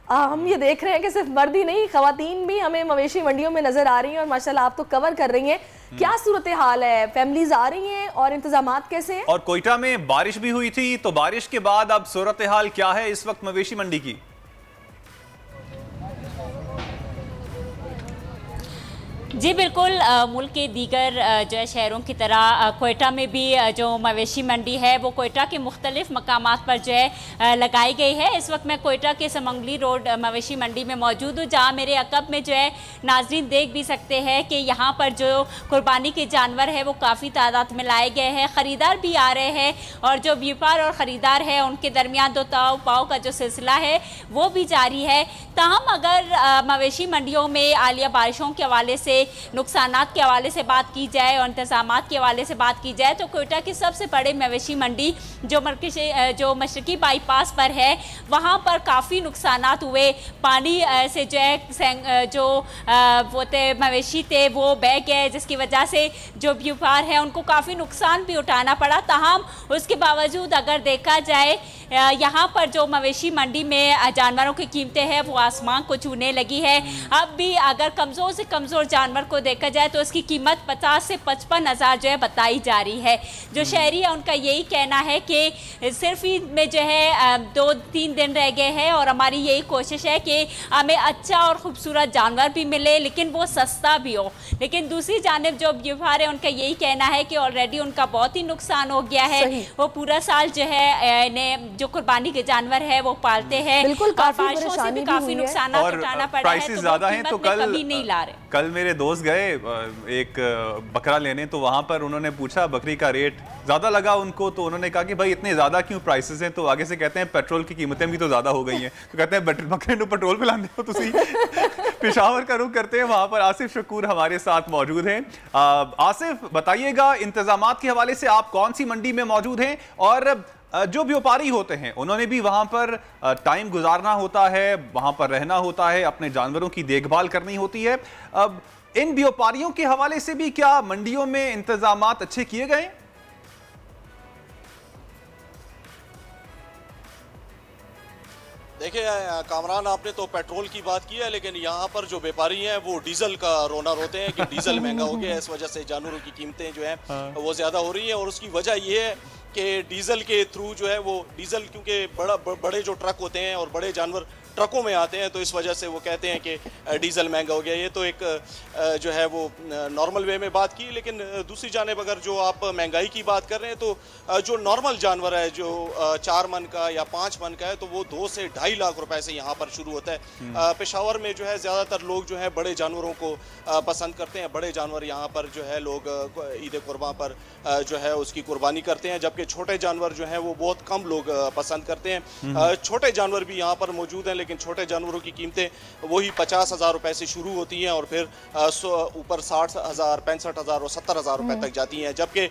Speaker 4: हम ये देख रहे हैं कि सिर्फ मर्द ही नहीं, खवातीन भी हमें मवेशी मंडियों में नजर आ रही हैं और माशाल्लाह आप तो कवर कर रही हैं। क्या सूरत हाल है? फैमिलीज आ रही हैं और इंतजामात कैसे हैं?
Speaker 3: और कोयटा में बारिश भी हुई थी, तो बारिश के बाद अब सूरत हाल क्या है इस वक्त मवेशी मंडी की?
Speaker 14: जी बिल्कुल, मुल्क के दीगर जो है शहरों की तरह कोयटा में भी जो मवेशी मंडी है वो कोयटा के मुख्तलिफ मकामात पर जो है लगाई गई है। इस वक्त मैं कोयटा के समंगली रोड मवेशी मंडी में मौजूद हूँ, जहाँ मेरे अकब में जो है नाजरीन देख भी सकते हैं कि यहाँ पर जो कुर्बानी के जानवर है वो काफ़ी तादाद में लाए गए हैं। ख़रीदार भी आ रहे हैं और जो व्यापार और ख़रीदार है उनके दरमियान दो ताव पाव का जो सिलसिला है वो भी जारी है। ताहम अगर मवेशी मंडियों में आलिया बारिशों के हवाले से, नुकसानात के हवाले से बात की जाए और इंतजामात के हवाले से बात की जाए तो कोयटा की सबसे बड़े मवेशी मंडी जो मशरकी बाईपास पर है वहाँ पर काफ़ी नुकसानात हुए। पानी से जो है जो वो मवेशी थे वो बह गए, जिसकी वजह से जो व्यापार है उनको काफ़ी नुकसान भी उठाना पड़ा। ताहम उसके बावजूद अगर देखा जाए यहाँ पर जो मवेशी मंडी में जानवरों की कीमतें हैं वो आसमान को छूने लगी है। अब भी अगर कमज़ोर से कमज़ोर जानवर जानवर को देखा जाए तो उसकी कीमत 50 से 55 हज़ार जो है बताई जा रही है। जो शहरी है उनका यही कहना है कि सिर्फ ईद में जो है 2-3 दिन रह गए हैं और हमारी यही कोशिश है कि हमें अच्छा और ख़ूबसूरत जानवर भी मिले लेकिन वो सस्ता भी हो। लेकिन दूसरी जानिब जो व्यापार है उनका यही कहना है कि ऑलरेडी उनका बहुत ही नुकसान हो गया है। वो पूरा साल जो है जो कुर्बानी के जानवर है वो पालते हैं,
Speaker 4: बिल्कुल
Speaker 14: बारिशों से भी काफी नुकसान उठाना पड़ा है, तो
Speaker 3: ज्यादा है तो
Speaker 14: कभी नहीं ला रहे।
Speaker 3: कल मेरे दोस्त गए एक बकरा लेने, तो वहां पर उन्होंने पूछा बकरी का रेट ज्यादा लगा उनको, तो उन्होंने कहा कि भाई इतने ज्यादा क्यों प्राइसेस हैं, तो आगे से कहते हैं पेट्रोल की कीमतें भी तो ज्यादा हो गई हैं, तो कहते हैं बकरे को पेट्रोल पे लाने हो तुसी। पेशावर का रुख करते हैं, वहां पर आसिफ शकूर हमारे साथ मौजूद हैं। आसिफ बताइएगा, इंतजामात के हवाले से आप कौन सी मंडी में मौजूद हैं, और जो व्यापारी होते हैं उन्होंने भी वहां पर टाइम गुजारना होता है, वहां पर रहना होता है, अपने जानवरों की देखभाल करनी होती है। अब इन व्यापारियों के हवाले से भी क्या मंडियों में इंतजामात अच्छे किए गए?
Speaker 15: देखिए कामरान, आपने तो पेट्रोल की बात की है, लेकिन यहाँ पर जो व्यापारी हैं वो डीजल का रोना रोते हैं कि डीजल महंगा हो गया है, इस वजह से जानवरों की कीमतें जो हैं वो ज़्यादा हो रही हैं। और उसकी वजह ये है कि डीजल के थ्रू जो है वो डीजल, क्योंकि बड़े जो ट्रक होते हैं और बड़े जानवर ट्रकों में आते हैं, तो इस वजह से वो कहते हैं कि डीजल महंगा हो गया। ये तो एक जो है वो नॉर्मल वे में बात की, लेकिन दूसरी जानिब अगर जो आप महंगाई की बात कर रहे हैं तो जो नॉर्मल जानवर है जो 4 मन का या 5 मन का है, तो वो 2 से 2.5 लाख रुपए से यहाँ पर शुरू होता है। पेशावर में जो है ज़्यादातर लोग जो है बड़े जानवरों को पसंद करते हैं, बड़े जानवर यहाँ पर जो है लोग ईद कुर्बान पर जो है उसकी कुर्बानी करते हैं, जबकि छोटे जानवर जो हैं वो बहुत कम लोग पसंद करते हैं। छोटे जानवर भी यहाँ पर मौजूद हैं, लेकिन छोटे जानवरों की कीमतें वही 50,000 रुपए से शुरू होती हैं और फिर ऊपर 60,000, 65,000 और 70,000 रुपए तक जाती हैं। जबकि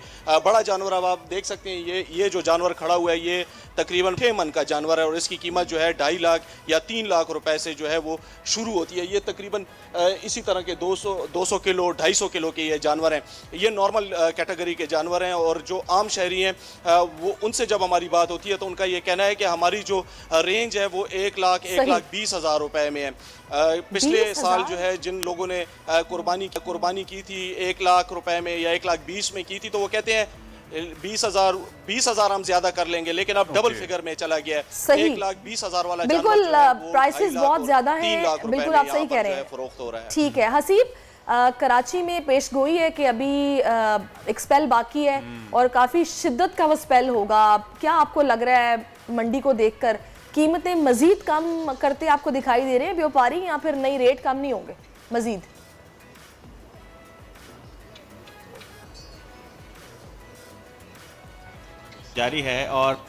Speaker 15: बड़ा जानवर अब आप देख सकते हैं, ये जो जानवर खड़ा हुआ है ये तकरीबन 6 मन का जानवर है और इसकी कीमत जो है 2.5 लाख या 3 लाख रुपए से जो है वो शुरू होती है। ये तकरीबन इसी तरह के 200 किलो 250 किलो के ये जानवर हैं। ये नॉर्मल कैटेगरी के जानवर हैं और जो आम शहरी हैं वो उनसे जब हमारी बात होती है तो उनका ये कहना है कि हमारी जो रेंज है वो 1,20,000 रुपए में है। पिछले साल जो है जिन लोगों ने कुर्बानी की थी 1 लाख रुपए में या 1,20,000 में की थी, तो वो कहते हैं 20,000 हम ज्यादा कर लेंगे, लेकिन अब डबल फिगर में चला गया है। 1,20,000 वाला
Speaker 4: बिल्कुल प्राइसेस बहुत ज्यादा हैं, बिल्कुल आप सही कह रहे हैं,
Speaker 15: फरोख्त हो रहा है।
Speaker 4: ठीक है हसीब, कराची में पेश गोई है कि अभी एक स्पेल बाकी है और काफी शिद्दत का वो स्पेल होगा। क्या आपको लग रहा है मंडी को देखकर कीमतें मजीद कम करते आपको दिखाई दे रहे हैं व्यापारी, या फिर नई रेट कम नहीं होंगे मजीद?
Speaker 11: जारी है और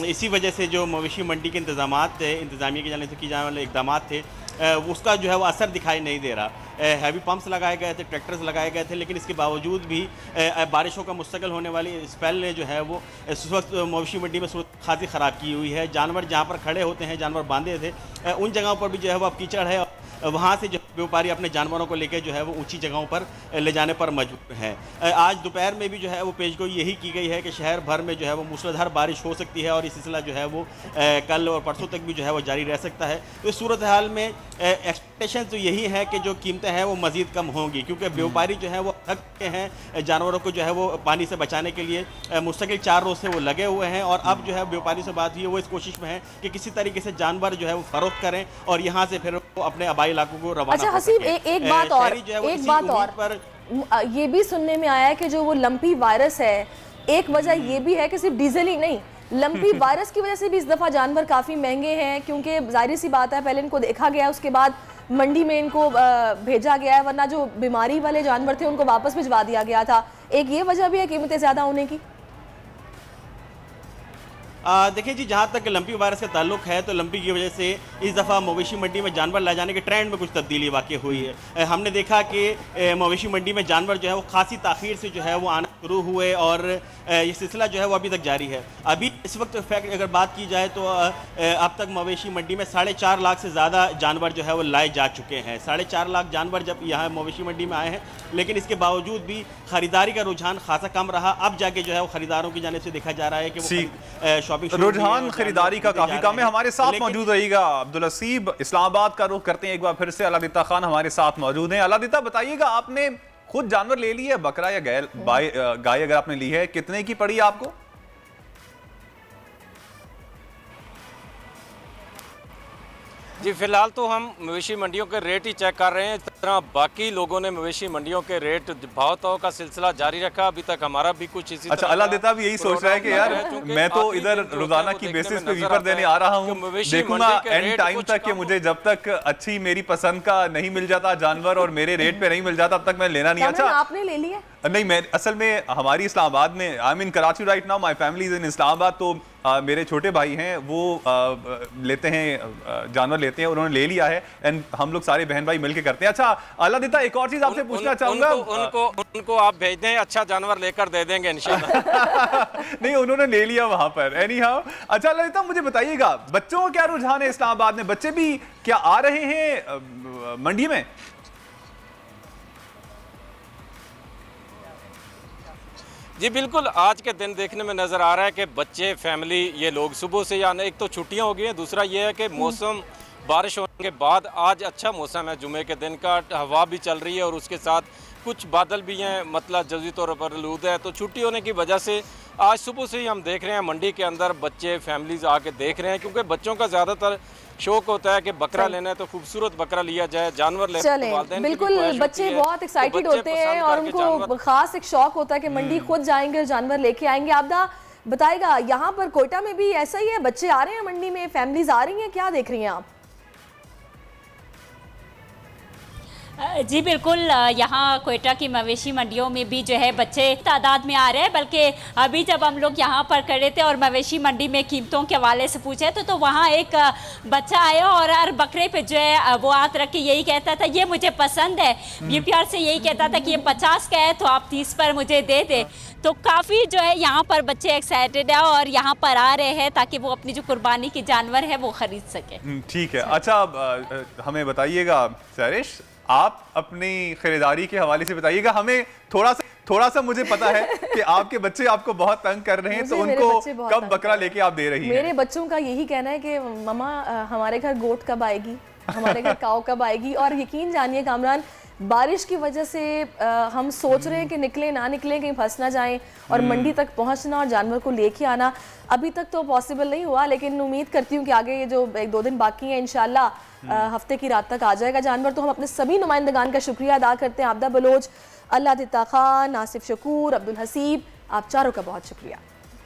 Speaker 11: इसी वजह से जो मवेशी मंडी के इंतजामात थे, इंतजामिया की जाने से किए जाने वाले इकदाम थे, उसका जो है वो असर दिखाई नहीं दे रहा। हैवी पंप्स लगाए गए थे, ट्रैक्टर्स लगाए गए थे, लेकिन इसके बावजूद भी बारिशों का मुस्तकिल होने वाली स्पेल ने जो है वो इस वक्त मवेशी मंडी में सूरत खासी ख़राब की हुई है। जानवर जहाँ पर खड़े होते हैं, जानवर बांधे थे, उन जगहों पर भी जो है वो अब कीचड़ है। वहाँ से जो व्यापारी अपने जानवरों को लेकर जो है वो ऊंची जगहों पर ले जाने पर मजबूर हैं। आज दोपहर में भी जो है वो पेशगोई यही की गई है कि शहर भर में जो है वो मूसलाधार बारिश हो सकती है और ये सिलसिला जो है वो कल और परसों तक भी जो है वो जारी रह सकता है। तो इस सूरत हाल में एक्सपेक्टेशन तो यही है कि जो कीमतें हैं वो मज़ीद कम होंगी, क्योंकि व्यापारी जो है वो थक के हैं जानवरों को जो है वो पानी से बचाने के लिए मुस्तकिल 4 रोज़ से वो लगे हुए हैं और अब जो है व्यापारी से बात हुई है वो इस कोशिश में है कि किसी तरीके से जानवर जो है वो फरोख्त करें और यहाँ से फिर वो अपने आबाई इलाकों को रवाना।
Speaker 4: अच्छा हसीब, एक बात और ये भी सुनने में आया है कि जो वो लंपी वायरस है, एक वजह ये भी है कि सिर्फ डीजल ही नहीं, लंपी वायरस की वजह से भी इस दफ़ा जानवर काफ़ी महंगे हैं, क्योंकि जाहिर सी बात है पहले इनको देखा गया, उसके बाद मंडी में इनको भेजा गया है, वरना जो बीमारी वाले जानवर थे उनको वापस भिजवा दिया गया था। एक ये वजह भी है कीमतें ज़्यादा होने की।
Speaker 11: देखिए जी, जहाँ तक लंपी वायरस का ताल्लुक है तो लंपी की वजह से इस दफ़ा मवेशी मंडी में जानवर ला जाने के ट्रेंड में कुछ तब्दीली वाक़ई हुई है। हमने देखा कि मवेशी मंडी में जानवर जो है वो खासी ताख़ीर से जो है वो आना शुरू हुए और ये सिलसिला जो है वो अभी तक जारी है। अभी इस वक्त फैक्ट अगर बात की जाए तो अब तक मवेशी मंडी में 4.5 लाख से ज़्यादा जानवर जो है वो लाए जा चुके हैं। 4.5 लाख जानवर जब यहाँ मवेशी मंडी में आए हैं, लेकिन इसके बावजूद भी ख़रीदारी का रुझान खासा कम रहा। अब जाके जो है वो ख़रीदारों की जानिब से देखा जा रहा है कि वो शॉपिंग
Speaker 3: रुझान खरीदारी का काफी कम है। हमारे साथ मौजूद रहेगा अब्दुल हसीब। इस्लामाबाद का रुख करते हैं एक बार फिर से। अलादिता खान हमारे साथ मौजूद हैं। अलादिता, बताइएगा, आपने खुद जानवर ले ली है, बकरा या गाय अगर आपने ली है, कितने की पड़ी आपको?
Speaker 12: जी फिलहाल तो हम मवेशी मंडियों के रेट ही चेक कर रहे हैं। इस तरह बाकी लोगों ने मवेशी मंडियों के रेट भाव ताव का सिलसिला जारी रखा। अभी तक हमारा भी कुछ इसी
Speaker 3: अच्छा, अलादिता भी यही सोच रहा है कि यार मैं तो इधर रोजाना की बेसिस पे वीपर देने आ रहा हूँ, देखूंगा एंड टाइम तक कि मुझे जब तक अच्छी मेरी पसंद का नहीं मिल जाता जानवर और मेरे रेट पे नहीं मिल जाता तब तक मैं लेना नहीं। अच्छा,
Speaker 4: आपने ले लिया?
Speaker 3: नहीं, मैं असल में हमारी इस्लामाबाद में, I am in Karachi right now, my family is in Islamabad, तो मेरे छोटे भाई हैं वो लेते हैं जानवर लेते हैं, उन्होंने ले लिया है एंड हम लोग सारे बहन भाई मिलके करते हैं। अच्छा अलादिता, एक और चीज आपसे पूछना चाहूंगा।
Speaker 12: उनको आप भेज दें, अच्छा जानवर लेकर दे देंगे इंशाल्लाह।
Speaker 3: नहीं, उन्होंने ले लिया वहां पर। एनी हाउ, अच्छा अलादिता, मुझे बताइएगा बच्चों का क्या रुझान है इस्लामाबाद में? बच्चे भी क्या आ रहे हैं मंडी में?
Speaker 12: जी बिल्कुल, आज के दिन देखने में नज़र आ रहा है कि बच्चे, फैमिली, ये लोग सुबह से या एक तो छुट्टियां हो गई हैं, दूसरा ये है कि मौसम बारिश होने के बाद आज अच्छा मौसम है, जुमे के दिन का, हवा भी चल रही है और उसके साथ कुछ बादल भी हैं, मतलब जज़वी तौर पर आलूद है। तो छुट्टी होने की वजह से आज सुबह से ही हम देख रहे हैं मंडी के अंदर बच्चे, फैमिलीज आके देख रहे हैं, क्योंकि बच्चों का ज़्यादातर शौक होता है कि बकरा लेना है तो खूबसूरत बकरा लिया जाए, जानवर ले।
Speaker 4: चलें, बिल्कुल, बच्चे बहुत एक्साइटेड होते हैं और उनको खास एक शौक होता है कि मंडी खुद जाएंगे और जानवर लेके आएंगे। आपदा बताएगा, यहाँ पर कोयटा में भी ऐसा ही है? बच्चे आ रहे हैं मंडी में, फैमिलीज आ रही हैं, क्या देख रही हैं आप?
Speaker 14: जी बिल्कुल, यहाँ कोयटा की मवेशी मंडियों में भी जो है बच्चे तादाद में आ रहे हैं। बल्कि अभी जब हम लोग यहाँ पर खड़े थे और मवेशी मंडी में कीमतों के हवाले से पूछे तो वहाँ एक बच्चा आया और हर बकरे पे जो है वो हाथ रख के यही कहता था, ये मुझे पसंद है, ये प्यार से यही कहता था कि ये 50 का है तो आप 30 पर मुझे दे दे। तो काफ़ी जो है यहाँ पर बच्चे एक्साइटेड है और यहाँ पर आ रहे हैं ताकि वो अपनी जो कुर्बानी की जानवर है वो खरीद सके।
Speaker 3: ठीक है। अच्छा, हमें बताइएगा सरिश, आप अपनी खरीदारी के हवाले से बताइएगा। हमें थोड़ा सा मुझे पता है कि आपके बच्चे आपको बहुत तंग कर रहे हैं, तो उनको कब बकरा लेके आप दे रही हैं?
Speaker 4: मेरे बच्चों का यही कहना है कि मम्मा हमारे घर गोट कब आएगी, हमारे घर काऊ कब आएगी। और यकीन जानिए कामरान, बारिश की वजह से हम सोच रहे हैं कि निकले ना निकले, कहीं फंस ना जाएं और मंडी तक पहुंचना और जानवर को लेके आना अभी तक तो पॉसिबल नहीं हुआ, लेकिन उम्मीद करती हूँ कि आगे ये जो 1-2 दिन बाकी हैं इंशाल्लाह हफ्ते की रात तक आ जाएगा जानवर। तो हम अपने सभी नुमाइंदगान का शुक्रिया अदा करते हैं, आबदा बलोच, अलादिता खान, नासिफ शकूर, अब्दुल हसीब, आप चारों का बहुत शुक्रिया।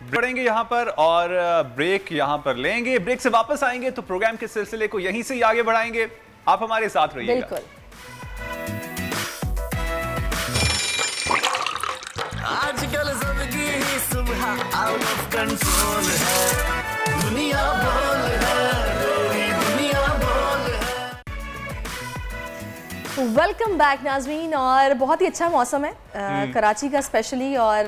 Speaker 3: पढ़ेंगे यहाँ पर और ब्रेक यहाँ पर लेंगे, ब्रेक से वापस आएंगे तो प्रोग्राम के सिलसिले को यहीं से ही आगे बढ़ाएंगे। आप हमारे साथ रहिएगा।
Speaker 4: बिल्कुल।
Speaker 2: आजकल जिंदगी ही सुबह आउट ऑफ कंट्रोल है, दुनिया बोल है, मेरी दुनिया बोल है।
Speaker 4: वेलकम बैक नाज़रीन, और बहुत ही अच्छा मौसम है कराची का स्पेशली, और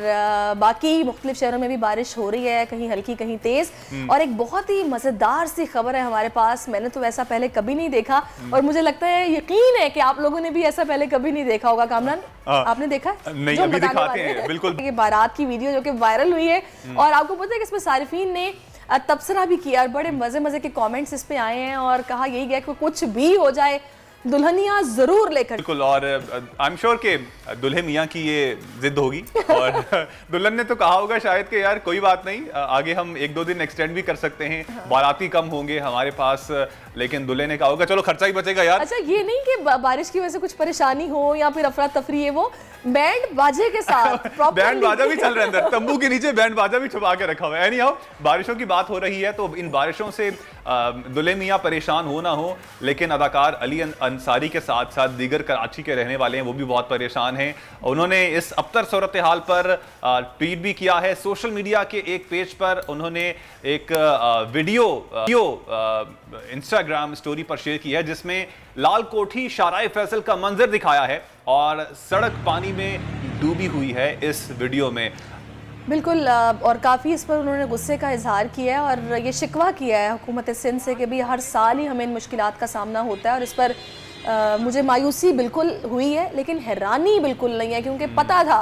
Speaker 4: बाकी मुख्तलिफ शहरों में भी बारिश हो रही है, कहीं हल्की कहीं तेज। और एक बहुत ही मज़ेदार सी खबर है हमारे पास, मैंने तो ऐसा पहले कभी नहीं देखा और मुझे लगता है, यकीन है कि आप लोगों ने भी ऐसा पहले कभी नहीं देखा होगा। कामरान, आपने देखा?
Speaker 3: नहीं, अभी दिखाते हैं। बिल्कुल,
Speaker 4: ये बारात की वीडियो जो कि वायरल हुई है और आपको पता है कि इसमें सारिफीन ने तबसरा भी किया और बड़े मजे के कमेंट्स इस पे आए हैं और कहा यही गया कि कुछ भी हो जाए दुल्हनिया जरूर लेकर।
Speaker 3: बिल्कुल, और आई एम श्योर कि दुल्हे मियाँ की ये जिद होगी और दुल्हन ने तो कहा होगा शायद कि यार कोई बात नहीं, आगे हम 1-2 दिन एक्सटेंड भी कर सकते हैं, बाराती कम होंगे हमारे पास, लेकिन दुल्हे ने कहा होगा चलो खर्चा ही बचेगा यार।
Speaker 4: अच्छा, ये नहीं कि बारिश की वजह से कुछ परेशानी हो या फिर अफरा तफरी है, वो बैंड बाजे के साथ
Speaker 3: बैंड बाजा भी चल रहा है अंदर, तंबू के नीचे बैंड बाजा भी छुपा के रखा हुआ है। एनीहाउ, बारिशों की बात हो रही है तो इन बारिशों से दुल्हे मियाँ परेशान हो ना हो, लेकिन अदाकार अली अंसारी के साथ साथ दीगर कराची के रहने वाले हैं वो भी बहुत परेशान हैं। उन्होंने इस अबतर सूरत हाल पर ट्वीट भी किया है। सोशल मीडिया के एक पेज पर उन्होंने एक वीडियो इंस्टाग्राम स्टोरी पर शेयर की है जिसमें लाल कोठी शाराए फैसल का मंजर दिखाया है और सड़क पानी में डूबी हुई है इस वीडियो में।
Speaker 4: बिल्कुल, और काफ़ी इस पर उन्होंने गुस्से का इजहार किया है और ये शिकवा किया है हुकूमत सिंध से कि भी हर साल ही हमें इन मुश्किलात का सामना होता है और इस पर मुझे मायूसी बिल्कुल हुई है, लेकिन हैरानी बिल्कुल नहीं है, क्योंकि पता था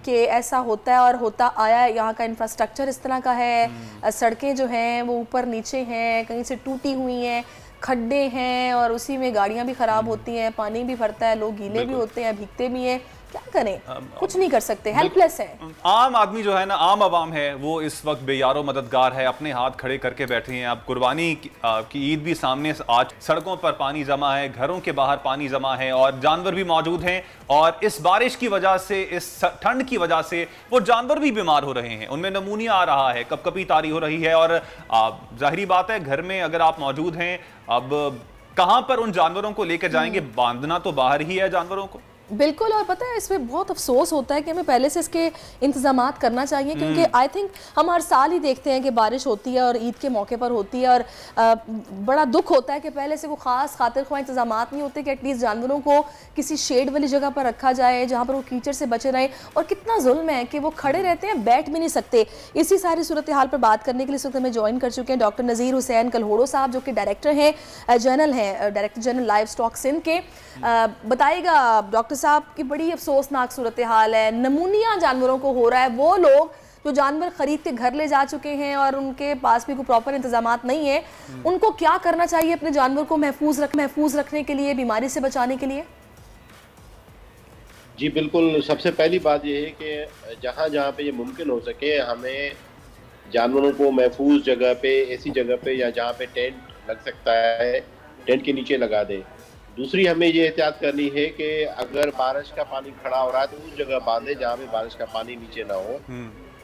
Speaker 4: कि ऐसा होता है और होता आया है। यहाँ का इंफ्रास्ट्रक्चर इस तरह का है, सड़कें जो हैं वो ऊपर नीचे हैं, कहीं से टूटी हुई हैं, खड्डे हैं और उसी में गाड़ियाँ भी ख़राब होती हैं, पानी भी भरता है, लोग गीले भी होते हैं, भीगते भी हैं, क्या करें, कुछ नहीं कर सकते, हेल्पलेस है।
Speaker 3: आम आदमी जो है ना, आम आवाम है, वो इस वक्त बेयारो मददगार है, अपने हाथ खड़े करके बैठे हैं। अब कुर्बानी की ईद भी सामने, आज सड़कों पर पानी जमा है, घरों के बाहर पानी जमा है और जानवर भी मौजूद हैं। और इस बारिश की वजह से, इस ठंड की वजह से वो जानवर भी बीमार हो रहे हैं, उनमें नमूनिया आ रहा है, कपकपी तारी हो रही है। और जाहिर बात है, घर में अगर आप मौजूद हैं, अब कहां पर उन जानवरों को लेकर जाएंगे? बांधना तो बाहर ही है जानवरों को।
Speaker 4: बिल्कुल, और पता है इसमें बहुत अफसोस होता है कि हमें पहले से इसके इंतजामात करना चाहिए, क्योंकि आई थिंक हम हर साल ही देखते हैं कि बारिश होती है और ईद के मौके पर होती है और बड़ा दुख होता है कि पहले से वो ख़ास खातिर ख्वाह इंतजामात नहीं होते कि एटलीस्ट जानवरों को किसी शेड वाली जगह पर रखा जाए जहाँ पर वो कीचड़ से बचे रहें। और कितना जुल्म है कि वो खड़े रहते हैं, बैठ भी नहीं सकते। इसी सारी सूरत हाल पर बात करने के लिए इस वक्त हमें ज्वाइन कर चुके हैं डॉक्टर नज़ीर हुसैन कलहोड़ो साहब, जो कि डायरेक्टर हैं जनरल हैं, director general livestock Sindh के। बताइएगा डॉक्टर साहब की बड़ी अफसोसनाक सूरत हाल है, नमूनिया जानवरों को हो रहा है। वो लोग जो जानवर खरीद के घर ले जा चुके हैं और उनके पास भी कोई प्रॉपर इंतजामात नहीं है, उनको क्या करना चाहिए अपने जानवर को महफूज रखने के लिए, बीमारी से बचाने के लिए?
Speaker 16: जी बिल्कुल, सबसे पहली बात यह है कि जहाँ जहाँ पे ये मुमकिन हो सके, हमें जानवरों को महफूज जगह पे, ऐसी जगह पे या जहाँ पे टेंट लग सकता है, टेंट के नीचे लगा दें। दूसरी हमें ये एहतियात करनी है कि अगर बारिश का पानी खड़ा हो रहा है तो उस जगह बांधे जहाँ पे बारिश का पानी नीचे ना हो।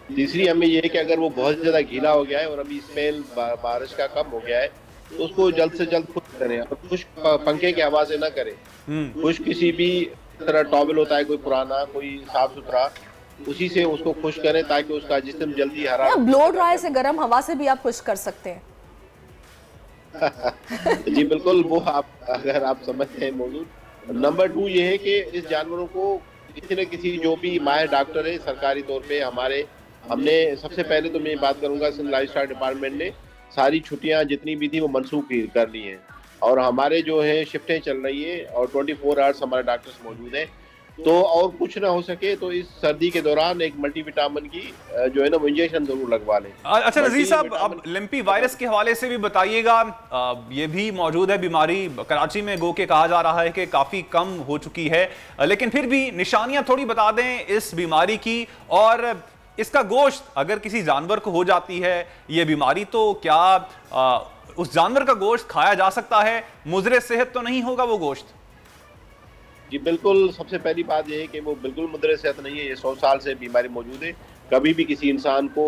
Speaker 16: तीसरी हमें ये है कि अगर वो बहुत ज़्यादा गीला हो गया है और अभी स्मेल बारिश का कम हो गया है तो उसको जल्द से जल्द खुश्क करें, और खुश्क पंखे की आवाज़ से ना करें। खुश्क किसी भी तरह टॉवल होता है, कोई पुराना, कोई साफ सुथरा, उसी से उसको खुश्क करें ताकि उसका जिस्म जल्दी हरा।
Speaker 4: ब्लो ड्राई से गर्म हवा से भी आप खुश्क कर सकते हैं।
Speaker 16: जी बिल्कुल, वो अगर आप समझते हैं मौजूद। नंबर 2 ये है कि इस जानवरों को किसी न किसी, जो भी माहिर डॉक्टर है सरकारी तौर पे, हमने सबसे पहले तो मैं बात करूंगा, सिंध लाइफ स्टाइल डिपार्टमेंट ने सारी छुट्टियां जितनी भी थी वो मनसूख कर ली हैं और हमारे जो है शिफ्टें चल रही है और 24 आवर्स हमारे डॉक्टर्स मौजूद हैं। तो और कुछ ना हो सके तो इस सर्दी के दौरान एक मल्टीविटामिन की जो है ना वो इंजेक्शन जरूर लगवा लें।
Speaker 3: अच्छा नज़ीर साहब, अब लिम्पी वायरस के हवाले से भी बताइएगा, ये भी मौजूद है बीमारी। कराची में गो के कहा जा रहा है कि काफ़ी कम हो चुकी है, लेकिन फिर भी निशानियां थोड़ी बता दें इस बीमारी की। और इसका गोश्त अगर किसी जानवर को हो जाती है ये बीमारी, तो क्या उस जानवर का गोश्त खाया जा सकता है? मुज़रे सेहत तो नहीं होगा वो गोश्त?
Speaker 16: जी बिल्कुल, सबसे पहली बात यह है कि वो बिल्कुल मुद्रे सेहत नहीं है। ये 100 साल से बीमारी मौजूद है, कभी भी किसी इंसान को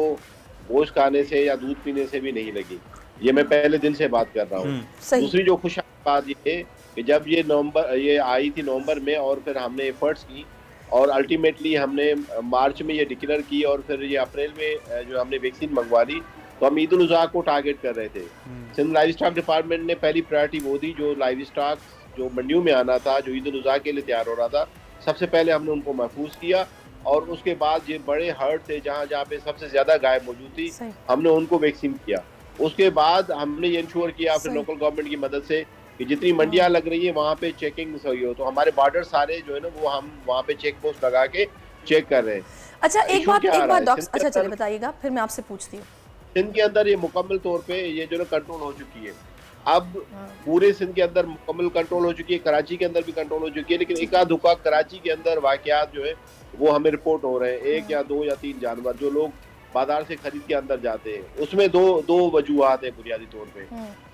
Speaker 16: गोश्त खाने से या दूध पीने से भी नहीं लगी। ये मैं पहले दिन से बात कर रहा हूँ। दूसरी जो खुश बात ये है कि जब ये आई थी नवंबर में और फिर हमने एफर्ट्स की और अल्टीमेटली हमने मार्च में ये डिक्लेयर की और फिर ये अप्रैल में जो हमने वैक्सीन मंगवा ली, तो हम ईद उल अज़हा को टारगेट कर रहे थे। सिंध लाइव स्टॉक डिपार्टमेंट ने पहली प्रायोरिटी वो दी जो लाइव स्टॉक जो मंडियों में आना था, जो ईद उल अज़हा के लिए तैयार हो रहा था, सबसे पहले हमने उनको महफूज किया और उसके बाद ये बड़े हर्ड थे जहाँ जहाँ पे सबसे ज्यादा गाय मौजूद थी, हमने उनको वैक्सीन किया। उसके बाद हमने ये इंश्योर किया फिर लोकल गवर्नमेंट की मदद से कि जितनी मंडियां लग रही है वहाँ पे चेकिंग सही हो, तो हमारे बॉर्डर सारे जो है ना वो हम वहाँ पे चेक पोस्ट लगा के चेक कर रहे हैं।
Speaker 4: अच्छा एक बात डॉक्टर, अच्छा चलिए बताइएगा, फिर मैं आपसे पूछती हूँ।
Speaker 16: सिंध के अंदर ये मुकम्मल तौर पे ये जो है कंट्रोल हो चुकी है, अब पूरे सिंध के अंदर मुकम्मल कंट्रोल हो चुकी है, कराची के अंदर भी कंट्रोल हो चुकी है, लेकिन एका दुका कराची के अंदर वाकयात जो है वो हमें रिपोर्ट हो रहे हैं। 1 या 2 या 3 जानवर जो लोग बाजार से खरीद के अंदर जाते हैं, उसमें दो वजूहात है बुनियादी तौर पे।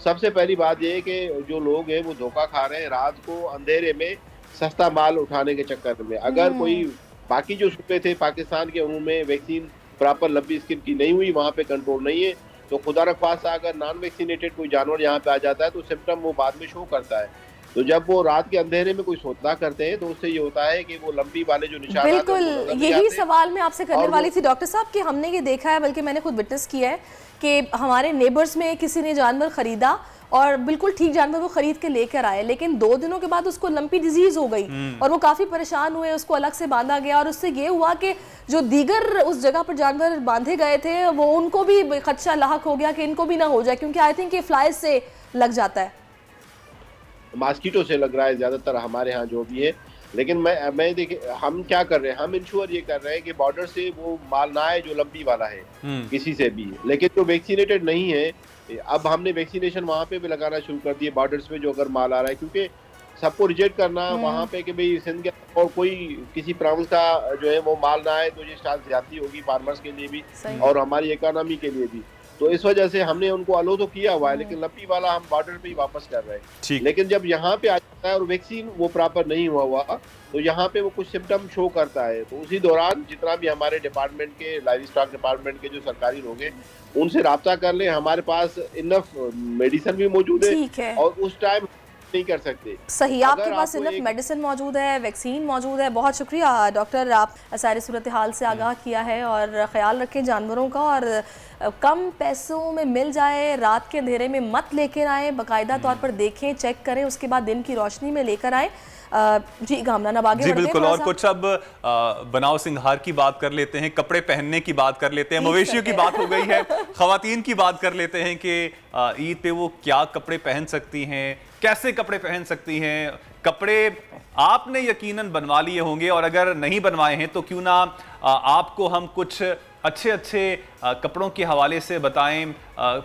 Speaker 16: सबसे पहली बात ये है कि जो लोग हैं वो धोखा खा रहे हैं रात को अंधेरे में सस्ता माल उठाने के चक्कर में। अगर कोई बाकी जो सूबे थे पाकिस्तान के, उनमें वैक्सीन प्रॉपर लंबी स्किन की नहीं हुई, वहाँ पे कंट्रोल नहीं है, तो खुदा न ख्वास्ता अगर नॉन वैक्सीनेटेड कोई जानवर यहाँ पे आ जाता है तो सिम्टम वो बाद में शो करता है। तो जब वो रात के अंधेरे में कोई सौदा करते हैं तो उससे ये होता है कि वो लंबी वाले जो निशान,
Speaker 4: बिल्कुल यही सवाल मैं आपसे करने वाली थी डॉक्टर साहब कि हमने ये देखा है, बल्कि मैंने खुद विटनेस किया है कि हमारे नेबर्स में किसी ने जानवर खरीदा और बिल्कुल ठीक जानवर वो खरीद के लेकर आए, लेकिन 2 दिनों के बाद उसको लंपी डिजीज हो गई और वो काफ़ी परेशान हुए, उसको अलग से बांधा गया और उससे ये हुआ कि जो दीगर उस जगह पर जानवर बांधे गए थे वो उनको भी खदशा लाहक हो गया कि इनको भी ना हो जाए, क्योंकि आई थिंक ये फ्लाइज से लग जाता है,
Speaker 16: मॉस्किटो से लग रहा है ज़्यादातर हमारे यहाँ जो भी है। लेकिन मैं देखिए हम क्या कर रहे हैं, हम इंश्योर ये कर रहे हैं कि बॉर्डर से वो माल ना आए जो लंबी वाला है किसी से भी। लेकिन जो वैक्सीनेटेड नहीं है, अब हमने वैक्सीनेशन वहाँ पे भी लगाना शुरू कर दिए बॉर्डर्स पे जो अगर माल आ रहा है, क्योंकि सबको रिजेक्ट करना वहाँ पे कि भाई सिंध के और कोई किसी प्रोविंस का जो है वो माल ना आए तो ये शायद ज्यादती होगी फार्मर्स के लिए भी और हमारी इकोनॉमी के लिए भी। तो इस वजह से हमने उनको अलो तो किया हुआ है, लेकिन लंबी वाला हम बॉर्डर पे ही वापस कर रहे हैं। लेकिन जब यहाँ पे आ जाता है और वैक्सीन वो प्रॉपर नहीं हुआ तो यहाँ पे वो कुछ सिम्टम शो करता है, तो उसी दौरान जितना भी हमारे डिपार्टमेंट के लाइव स्टॉक डिपार्टमेंट के जो सरकारी लोग हैं उनसे राब्ता कर लें। हमारे पास इनफ मेडिसिन भी मौजूद है और उस टाइम नहीं कर सकते।
Speaker 4: सही, आपके पास इनफ मेडिसिन मौजूद है, वैक्सीन मौजूद है। बहुत शुक्रिया डॉक्टर, आप सारी सूरत हाल से आगाह किया है। और ख्याल रखें जानवरों का, और कम पैसों में मिल जाए, रात के अंधेरे में मत लेकर आए, बाकायदा तौर पर देखें, चेक करें, उसके बाद दिन की रोशनी में लेकर आए। जी कामरान, अब आगे
Speaker 3: जी बिल्कुल। और कुछ अब बनाव सिंगार की बात कर लेते हैं, कपड़े पहनने की बात कर लेते हैं, मवेशियों की बात हो गई है, खवातीन की बात कर लेते हैं कि ईद पे वो क्या कपड़े पहन सकती हैं, कैसे कपड़े पहन सकती हैं। कपड़े आपने यकीनन बनवा लिए होंगे, और अगर नहीं बनवाए हैं तो क्यों ना आपको हम कुछ अच्छे कपड़ों के हवाले से बताएं।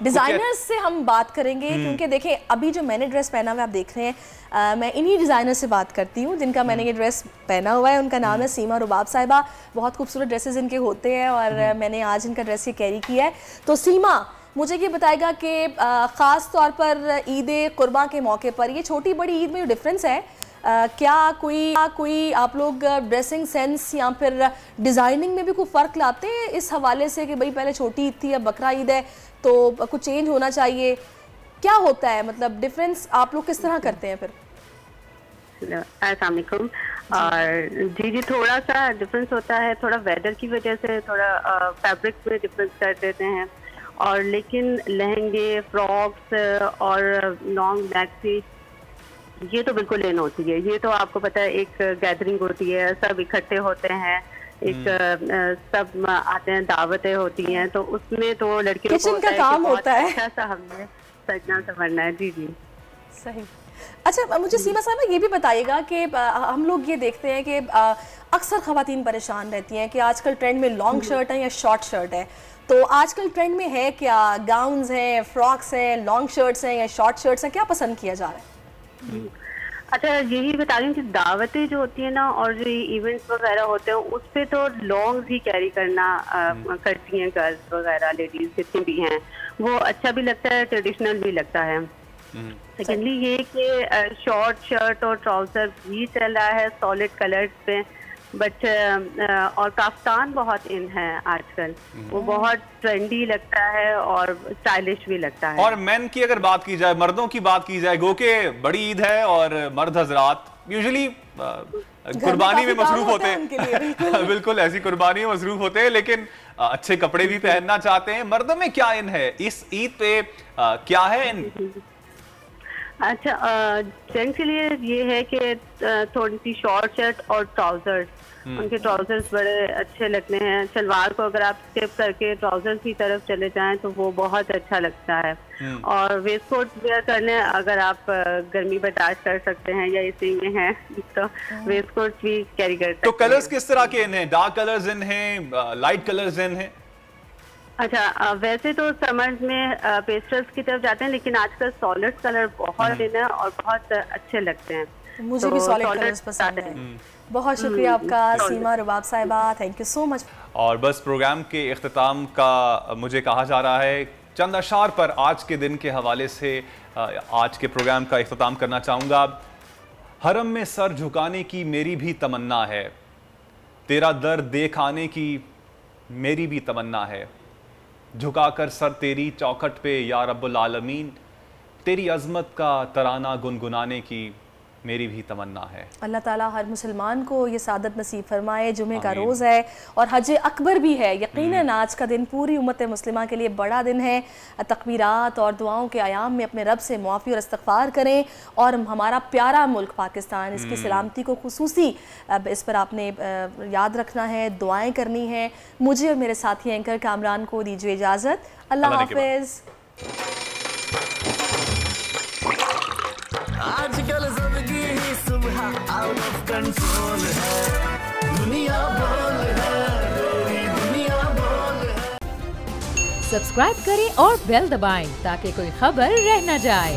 Speaker 4: डिजाइनर्स से हम बात करेंगे, क्योंकि देखें अभी जो मैंने ड्रेस पहना हुआ है आप देख रहे हैं, मैं इन्हीं डिजाइनर से बात करती हूँ जिनका मैंने ये ड्रेस पहना हुआ है। उनका नाम है सीमा रुबाब साहिबा। बहुत खूबसूरत ड्रेसेस इनके होते हैं और मैंने आज इनका ड्रेस ये कैरी किया है। तो सीमा मुझे ये बताएगा कि ख़ास तौर पर ईद कुर्बान के मौके पर ये छोटी बड़ी ईद में जो डिफरेंस है, क्या कोई आप लोग ड्रेसिंग सेंस या फिर डिज़ाइनिंग में भी कोई फ़र्क लाते हैं इस हवाले से कि भाई पहले छोटी ईद थी अब बकरा ईद है तो कुछ चेंज होना चाहिए? क्या होता है, मतलब डिफरेंस आप लोग किस तरह करते हैं फिर?
Speaker 17: अस्सलाम वालेकुम। और जी थोड़ा सा डिफरेंस होता है, थोड़ा वेदर की वजह से थोड़ा फैब्रिक में डिफरेंस कर देते हैं, और लेकिन लहंगे, फ्रॉक्स और लॉन्ग मैक्सी ये तो बिल्कुल इन होती है। ये तो आपको पता है एक गैदरिंग होती है, सब इकट्ठे होते हैं, एक सब आते हैं, दावतें होती हैं, तो उसमें तो लड़कियों को
Speaker 4: का काम होता है,
Speaker 17: अच्छा सा हमने सजना संवरना है। जी
Speaker 4: सही। अच्छा मुझे सीमा साहब ये भी बताइएगा कि हम लोग ये देखते हैं कि अक्सर खवातीन परेशान रहती हैं कि आजकल ट्रेंड में लॉन्ग शर्ट है या शॉर्ट शर्ट है, तो आजकल ट्रेंड में है क्या? गाउन्स हैं, फ्रॉक्स हैं, लॉन्ग शर्ट्स हैं या शॉर्ट शर्ट्स हैं, क्या पसंद किया जा रहा है?
Speaker 17: अच्छा यही बता रही हूँ कि दावतें जो होती है ना और जो इवेंट्स वगैरह होते हैं उस पे तो लॉन्ग ही कैरी करना करती हैं गर्ल्स वगैरह, लेडीज जितनी भी हैं, वो अच्छा भी लगता है, ट्रेडिशनल भी लगता है। सेकेंडली ये कि शॉर्ट शर्ट और ट्राउजर भी चल रहा है सॉलिड कलर्स पे, बट और काफ्तान बहुत इन है आजकल, वो बहुत ट्रेंडी लगता है और स्टाइलिश भी लगता है।
Speaker 3: और मेन की अगर बात की जाए, मर्दों की बात की जाए, गो के बड़ी ईद है और मर्द हजरात यूजुअली कुर्बानी में मसरूफ होते हैं बिल्कुल ऐसी कुर्बानी में मसरूफ होते हैं, लेकिन अच्छे कपड़े भी पहनना चाहते हैं। मर्दों में क्या इन है इस ईद पे, क्या है इन?
Speaker 17: अच्छा जेंट्स के लिए ये है कि थोड़ी सी शॉर्ट शर्ट और ट्राउजर्स, उनके ट्राउजर्स बड़े अच्छे लगते हैं। सलवार को अगर आप स्किप करके ट्राउजर्स की तरफ चले जाएं तो वो बहुत अच्छा लगता है। और वेस्ट कोट वेयर करने अगर आप गर्मी बर्दाश्त कर सकते हैं या इसी में है तो वेस्ट कोट भी कैरी करते हैं।
Speaker 3: तो कलर्स किस तरह के इन हैं? डार्क कलर्स इन हैं, लाइट कलर्स इन हैं?
Speaker 17: अच्छा वैसे तो समर्स में पेस्टल्स की तरफ जाते हैं, लेकिन आजकल सॉलिड कलर बहुत इन है और बहुत अच्छे लगते हैं।
Speaker 4: मुझे भी सॉलिड कलर्स पसंद है। बहुत शुक्रिया आपका सीमा रुबाब साहिबा, थैंक यू सो मच।
Speaker 3: और बस प्रोग्राम के इख्तिताम का मुझे कहा जा रहा है, चंद अशार पर आज के दिन के हवाले से आज के प्रोग्राम का इख्तिताम करना चाहूँगा। हरम में सर झुकाने की मेरी भी तमन्ना है, तेरा दर देख आने की मेरी भी तमन्ना है, झुकाकर सर तेरी चौखट पे या रब्बुल आलमीन, तेरी अज़मत का तराना गुनगुनाने की मेरी भी तमन्ना है। अल्लाह ताला हर मुसलमान को ये सादत नसीब फरमाए। जुमे का रोज़ है और हज अकबर भी है, यकीनन आज का दिन पूरी उम्मत मुस्लिमा के लिए बड़ा दिन है। तकबीरात और दुआओं के आयाम में अपने रब से मुआफ़ी और इस्तग़फ़ार करें, और हमारा प्यारा मुल्क पाकिस्तान, इसकी सलामती को खुसूसी इस पर आपने याद रखना है, दुआएँ करनी है। मुझे और मेरे साथी एंकर कामरान को दीजिए इजाज़त। अल्लाह हाफ़िज़।
Speaker 2: आजकल जिंदगी ही सुबह आउट ऑफ कंट्रोल है, दुनिया बोल है, तेरी दुनिया बोल है।
Speaker 1: सब्सक्राइब करें और बेल दबाएं ताकि कोई खबर रह न जाए।